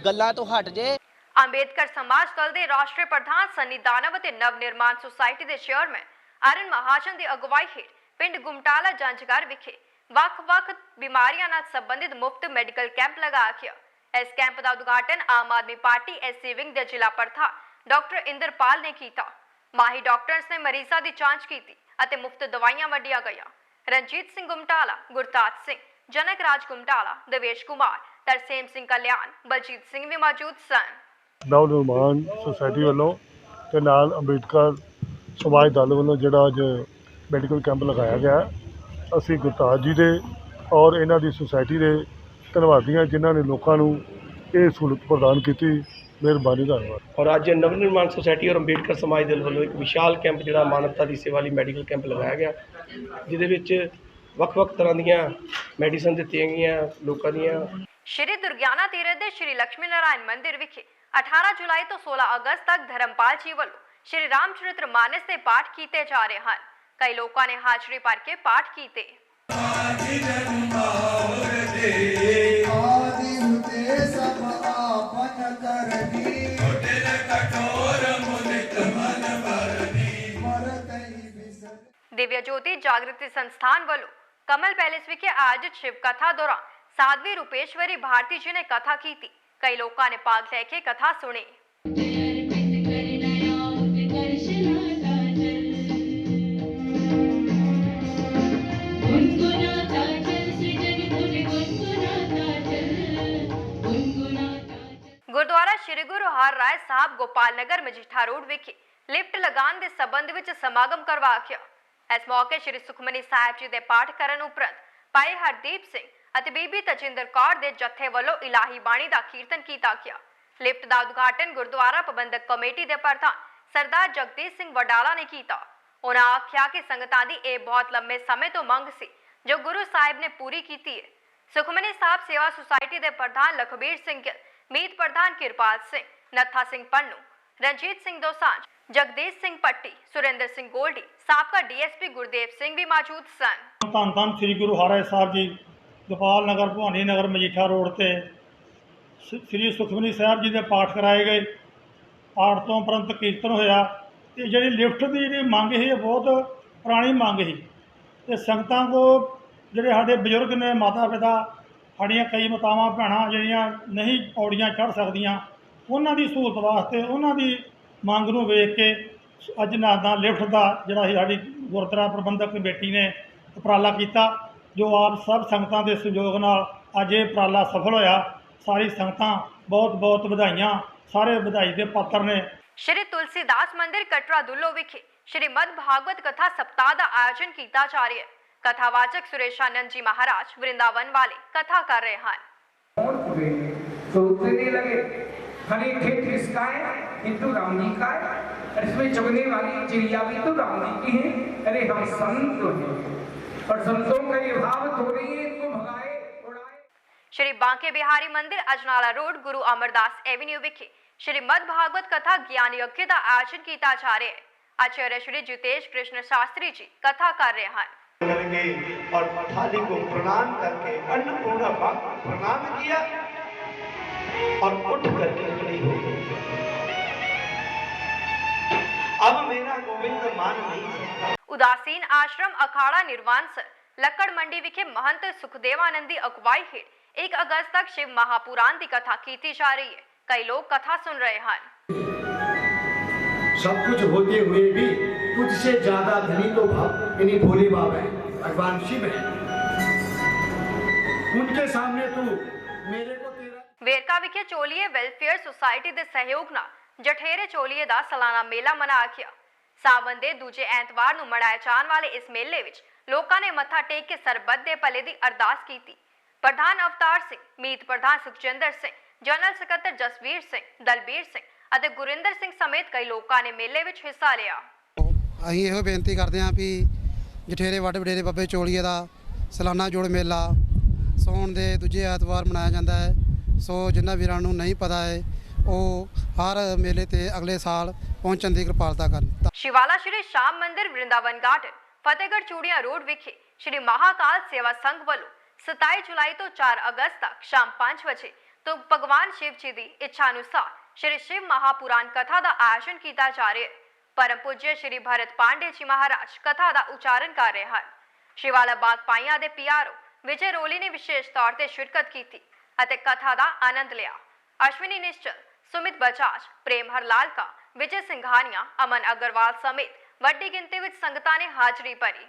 ਗੱਲਾਂ ਤੋਂ ਹਟ ਜੇ। ਅੰਬੇਦਕਰ ਸਮਾਜ ਦਲ ਦੇ ਰਾਸ਼ਟਰੀ ਪ੍ਰਧਾਨ ਸਨੀ ਦਾਨਵ ਅਤੇ ਨਵ ਨਿਰਮਾਣ ਸੁਸਾਇਟੀ ਦੇ ਚੇਅਰਮੈਨ ਅਰਨ ਮਹਾਜਨ ਦੀ ਅਗਵਾਈ ਹੇਠ ਪਿੰਡ ਗੁਮਟਾਲਾ ਜੰਜਗੜ ਵਿਖੇ ਵੱਖ-ਵੱਖ ਬਿਮਾਰੀਆਂ ਨਾਲ ਸੰਬੰਧਿਤ ਮੁਫਤ ਮੈਡੀਕਲ ਕੈਂਪ ਲਗਾਇਆ ਗਿਆ। ਇਸ ਕੈਂਪ ਦਾ ਉਦਘਾਟਨ Aam Aadmi party SC wing ਦੇ ਜ਼ਿਲ੍ਹਾ ਪ੍ਰਧਾਨ ਡਾਕਟਰ ਇੰਦਰਪਾਲ ਨੇ ਕੀਤਾ। ਮਾਹਿਰ ਡਾਕਟਰਸ ਨੇ ਮਰੀਜ਼ਾਂ ਦੀ ਜਾਂਚ ਕੀਤੀ ਅਤੇ ਮੁਫਤ ਦਵਾਈਆਂ ਵੰਡੀਆਂ ਗਈਆਂ। ਰਣਜੀਤ ਸਿੰਘ ਗੁਮਟਾਲਾ, ਗੁਰਤਾਜ ਸਿੰਘ, ਜਨਕ ਰਾਜ ਗੁਮਟਾਲਾ, ਦੇਵੇਸ਼ ਕੁਮਾਰ, ਤਰਸੇਮ ਸਿੰਘ ਕਲਿਆਣ, ਬਲਜੀਤ ਸਿੰਘ ਵੀ ਮੌਜੂਦ ਸਨ। ਨਵ ਨਿਰਮਾਣ ਸੁਸਾਇਟੀ ਵੱਲੋਂ ਤੇ ਨਾਲ ਅੰਬੇਦਕਰ ਸਮਾਜ ਦਲ ਵੱਲੋਂ ਜਿਹੜਾ ਅੱਜ ਮੈਡੀਕਲ ਕੈਂਪ ਲਗਾਇਆ ਗਿਆ, ਅਸੀਂ ਗੁਰਤਾਜ ਜੀ ਦੇ ਔਰ ਇਹਨਾਂ ਦੀ ਸੁਸਾਇਟੀ ਦੇ ਧੰਨਵਾਦੀ ਹਾਂ ਜਿਨ੍ਹਾਂ ਨੇ ਲੋਕਾਂ ਨੂੰ ਇਹ ਸਹੂਲਤ ਪ੍ਰਦਾਨ ਕੀਤੀ। ਮਿਹਰਬਾਨੀ, ਧੰਨਵਾਦ। और अज नव निर्माण सोसायटी और अंबेडकर समाज दल वालों एक विशाल कैंप जो मानवता की सेवा लिए मैडिकल कैंप लगाया गया, जिहदे ਵੱਖ-ਵੱਖ तरह ਦੀਆਂ ਮੈਡੀਸਨ ਦਿੱਤੀਆਂ ਗਈਆਂ ਲੋਕਾਂ ਦੀਆਂ। ਸ਼੍ਰੀ ਦੁਰਗਿਆਨਾ ਤੀਰਥ ਦੇ ਸ਼੍ਰੀ ਲక్ష్ਮੀ ਨਾਰਾਇਣ ਮੰਦਿਰ ਵਿਖੇ 18 ਜੁਲਾਈ ਤੋਂ 16 ਅਗਸਤ ਤੱਕ ਧਰਮਪਾਲ ਜੀ ਵੱਲੋਂ ਸ਼੍ਰੀ ਰਾਮਚਰਿਤ੍ਰ ਮਾਨਸ ਦੇ ਪਾਠ ਕੀਤੇ ਜਾ ਰਹੇ ਹਨ। ਕਈ ਲੋਕਾਂ ਨੇ ਹਾਜ਼ਰੀ ਭਰ ਕੇ ਪਾਠ ਕੀਤੇ। दिव्य ज्योति जागृति संस्थान वालों कमल पैलेस विखे आयोजित शिव कथा दौरान साध्वी रूपेश्वरी भारती जी ने कथा की थी। कई लोगों ने भाग लेके कथा सुनी। गुरुद्वारा श्री गुरु हर राय साहब गोपाल नगर मजीठा रोड विखे लिफ्ट लगान के संबंध में समागम करवा गया। इस मौके श्री सुखमनी साहिब जी के पाठ करन उपरंत भाई हरदीप सिंह ਅਤੇ ਬੀਬੀ ਤਜਿੰਦਰ ਕੌਰ ਦੇ ਜਥੇ ਵੱਲੋਂ ਇਲਾਹੀ ਬਾਣੀ ਦਾ ਕੀਰਤਨ ਕੀਤਾ ਗਿਆ। ਲਿਫਟ ਦਾ ਉਦਘਾਟਨ ਗੁਰਦੁਆਰਾ ਪ੍ਰਬੰਧਕ ਕਮੇਟੀ ਦੇ ਪ੍ਰਧਾਨ ਸਰਦਾਰ ਜਗਦੀਸ਼ ਸਿੰਘ ਵਡਾਲਾ ਨੇ ਕੀਤਾ। ਉਹਨਾਂ ਆਖਿਆ ਕਿ ਸੰਗਤਾਂ ਦੀ ਇਹ ਬਹੁਤ ਲੰਮੇ ਸਮੇਂ ਤੋਂ ਮੰਗ ਸੀ ਜੋ ਗੁਰੂ ਸਾਹਿਬ ਨੇ ਪੂਰੀ ਕੀਤੀ ਹੈ। ਸੁਖਮਨੀ ਸਾਹਿਬ ਸੇਵਾ ਸੁਸਾਇਟੀ ਦੇ ਪ੍ਰਧਾਨ ਲਖਬੀਰ ਸਿੰਘ ਗਿੱਲ, ਮੀਤ ਪ੍ਰਧਾਨ ਕਿਰਪਾਲ ਸਿੰਘ, ਨੱਥਾ ਸਿੰਘ ਪੰਨੂ, ਰਣਜੀਤ ਸਿੰਘ ਦੋਸਾਂਝ, ਜਗਦੀਸ਼ ਸਿੰਘ ਪੱਟੀ, ਸੁਰਿੰਦਰ ਸਿੰਘ ਗੋਲਡੀ, ਸਾਬਕਾ DSP ਗੁਰਦੇਵ ਸਿੰਘ ਵੀ ਮੌਜੂਦ ਸਨ। ਧੰਨ ਧੰਨ ਸ੍ਰੀ ਗੁਰੂ ਹਰਿ ਸਾਹਿਬ ਜੀ ਗੋਪਾਲ ਨਗਰ, ਭਵਾਨੀ ਨਗਰ, ਮਜੀਠਾ ਰੋਡ ਤੇ ਸ੍ਰੀ ਸੁਖਮਨੀ ਸਾਹਿਬ ਜੀ ਦੇ ਪਾਠ ਕਰਾਏ ਗਏ। ਪਾਠ ਤੋਂ ਉਪਰੰਤ ਕੀਰਤਨ ਹੋਇਆ ਤੇ ਜਿਹੜੀ ਲਿਫਟ ਦੀ ਜਿਹੜੀ ਮੰਗ ਸੀ, ਇਹ ਬਹੁਤ ਪੁਰਾਣੀ ਮੰਗ ਸੀ ਤੇ ਸੰਗਤਾਂ ਕੋ ਜਿਹੜੇ ਸਾਡੇ ਬਜ਼ੁਰਗ ਨੇ, ਮਾਤਾ ਪਿਤਾ, ਸਾਡੀਆਂ ਕਈ ਮਾਤਾਵਾਂ ਭੈਣਾਂ ਜਿਹੜੀਆਂ ਨਹੀਂ ਪੌੜੀਆਂ ਚੜ੍ਹ ਸਕਦੀਆਂ, ਉਹਨਾਂ ਦੀ ਸਹੂਲਤ ਵਾਸਤੇ ਉਹਨਾਂ ਦੀ ਮੰਗ ਨੂੰ ਵੇਖ ਕੇ ਅੱਜ ਨਾਦਾ ਲਿਫਟ ਦਾ ਜਿਹੜਾ ਸੀ ਸਾਡੀ ਗੁਰਦੁਆਰਾ ਪ੍ਰਬੰਧਕ ਕਮੇਟੀ ਨੇ ਉਪਰਾਲਾ ਕੀਤਾ, ਜੋ ਆਪ ਸਭ ਸੰਗਤਾਂ ਦੇ ਸਹਿਯੋਗ ਨਾਲ ਅੱਜ ਇਹ ਉਪਰਾਲਾ ਸਫਲ ਹੋਇਆ। ਸਾਰੀ ਸੰਗਤਾਂ ਬਹੁਤ ਬਹੁਤ ਵਧਾਈਆਂ, ਸਾਰੇ ਵਧਾਈ ਦੇ ਪਾਤਰ ਨੇ। ਸ਼੍ਰੀ ਤੁਲਸੀਦਾਸ ਮੰਦਿਰ ਕਟਰਾ ਦੁੱਲੋ ਵਿਖੇ ਸ਼੍ਰੀਮਦ ਭਾਗਵਤ ਕਥਾ ਸप्ताह ਦਾ ਆਯੋਜਨ ਕੀਤਾ ਜਾ ਰਿਹਾ ਹੈ। ਕਥਾਵਾਚਕ ਸੁਰੇਸ਼ਾਨੰਦ ਜੀ ਮਹਾਰਾਜ ਵਰਿੰਦਾਵਨ ਵਾਲੇ ਕਥਾ ਕਰ ਰਹੇ ਹਨ। सोचने लगे हर एक खेत किसका है? ये तो राम जी का है। इसमें चुगने वाली चिड़िया भी तो राम जी की है। अरे हम संत हैं और संतों का ये भाव थोड़ी है इनको भगाए उड़ाए। श्री बांके बिहारी मंदिर अजनाला रोड गुरु अमरदास एवेन्यू विखे श्रीमद भागवत कथा ज्ञान यज्ञ का आयोजन किया जा रहा है। आचार्य श्री जितेश कृष्ण शास्त्री जी कथा कर रहे हैं और थाली को प्रणाम करके अन्नपूर्णा को प्रणाम किया और उठ करके खड़ी हो गई। अब मेरा गोविंद मान नहीं सकता। उदासीन आश्रम अखाड़ा निर्वाण सर लक्कड़ मंडी विखे महंत सुखदेवानंदी अगुवाई हेठ 1 अगस्त तक शिव महापुराण की कथा की जा रही है। कई लोग कथा सुन रहे हैं। सब कुछ होते हुए भी तुझसे ज्यादा धनी तो यानी भोले बाबा है, भगवान शिव है। उनके सामने तू मेरे को वेरका विखे चोलीए वेलफेयर सोसाइटी के सहयोग नाल जठेरे चोलीए का सालाना मेला मनाया गया। सावन के दूजे एतवार नूं मनाए जाने वाले इस मेले विच लोकां ने मत्था टेक के सरबत दे भले की अरदास की। प्रधान अवतार सिंह, मीत प्रधान सुखजिंदर सिंह, जनरल सकत्तर जसवीर सिंह, दलबीर सिंह ਅਤੇ ਗੁਰਿੰਦਰ ਸਿੰਘ ਸਮੇਤ ਕਈ ਲੋਕਾਂ ਨੇ ਮੇਲੇ ਵਿੱਚ ਹਿੱਸਾ ਲਿਆ। ਅਸੀਂ ਇਹੋ ਬੇਨਤੀ ਕਰਦੇ ਹਾਂ ਵੀ ਜਠੇਰੇ ਵੱਡ ਵਡੇਰੇ ਬਾਬੇ ਚੋਲੀਏ ਦਾ ਸਾਲਾਨਾ ਜੋੜ ਮੇਲਾ ਸੌਣ ਦੇ ਦੂਜੇ ਐਤਵਾਰ ਮਨਾਇਆ ਜਾਂਦਾ ਹੈ। ਸੋ ਜਿਨ੍ਹਾਂ ਵੀਰਾਂ ਨੂੰ ਨਹੀਂ ਪਤਾ ਹੈ ਉਹ ਹਰ ਮੇਲੇ ਤੇ ਅਗਲੇ ਸਾਲ ਪਹੁੰਚਣ ਦੀ ਕਿਰਪਾਲਤਾ ਕਰਨ। शिवाला श्री श्याम मंदिर वृंदावन गार्डन फतेहगढ़ चूड़िया रोड विखे श्री महाकाल सेवा संघ वालों 27 जुलाई तो 4 अगस्त तक शाम 5 बजे तो भगवान शिव जी की इच्छा अनुसार श्री शिव महापुराण कथा का आयोजन किया जा रहा है। परम पूज्य श्री भरत पांडे जी महाराज कथा का उच्चारण कर रहे हैं। शिवाला बाग पाइया दे पीआरओ विजय रोली ने विशेष तौर पर शिरकत की अते कथा का आनंद लिया। अश्विनी निश्चल, सुमित बजाज, प्रेम हरलाल का, विजय सिंघानिया, अमन अग्रवाल समेत बड़ी गिनती में संगतां ने हाजिरी भरी।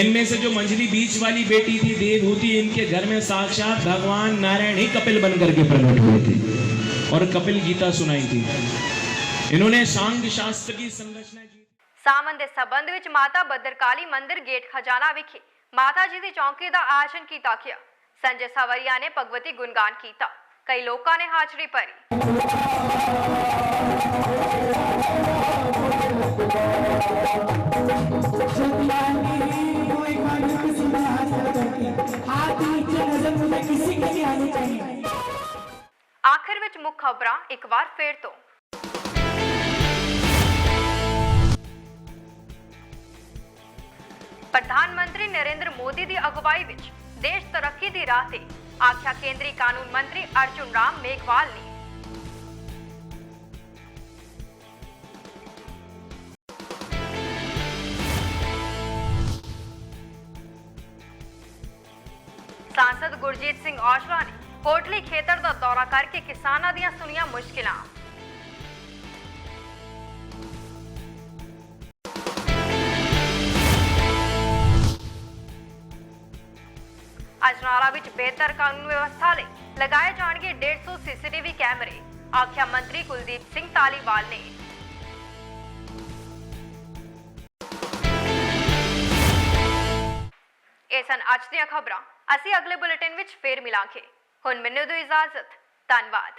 इनमें से जो मंझली बीच वाली बेटी थी देवहूति, इनके घर में साक्षात भगवान नारायण ही कपिल बनकर के प्रकट हुए थे और कपिल गीता सुनाई थी। इन्होंने सांग शास्त्र की संरचना की। सावन के संबंध विच माता भद्रकाली मंदिर गेट खजाना विखे माता जी की चौकी का आयोजन किया गया। संजय सवरिया ने भगवती गुणगान किया। कई लोगों ने हाजिरी भरी। आखिर विच मुख खबरां एक बार फिर तो प्रधानमंत्री नरेंद्र मोदी की अगुवाई विच देश तरक्की की राह ते आख्या केंद्रीय कानून मंत्री अर्जुन राम मेघवाल ने। सांसद गुरजीत सिंह औजला ने कोटली खेतर का दौरा करके किसानां दियां सुनियां मुश्किलां। अजनाला विच बेहतर कानून व्यवस्था लई लगाए जाणगे 150 सीसीटीवी कैमरे, आख्या मंत्री कुलदीप सिंह धालीवाल ने। ਇਹ ਸਨ ਅੱਜ ਦੀਆਂ ਖਬਰਾਂ। ਅਸੀਂ ਅਗਲੇ ਬੁਲੇਟਿਨ ਵਿੱਚ ਫੇਰ ਮਿਲਾਂਗੇ। ਹੁਣ ਮੈਨੂੰ ਦਿਓ ਇਜਾਜ਼ਤ। ਧੰਨਵਾਦ।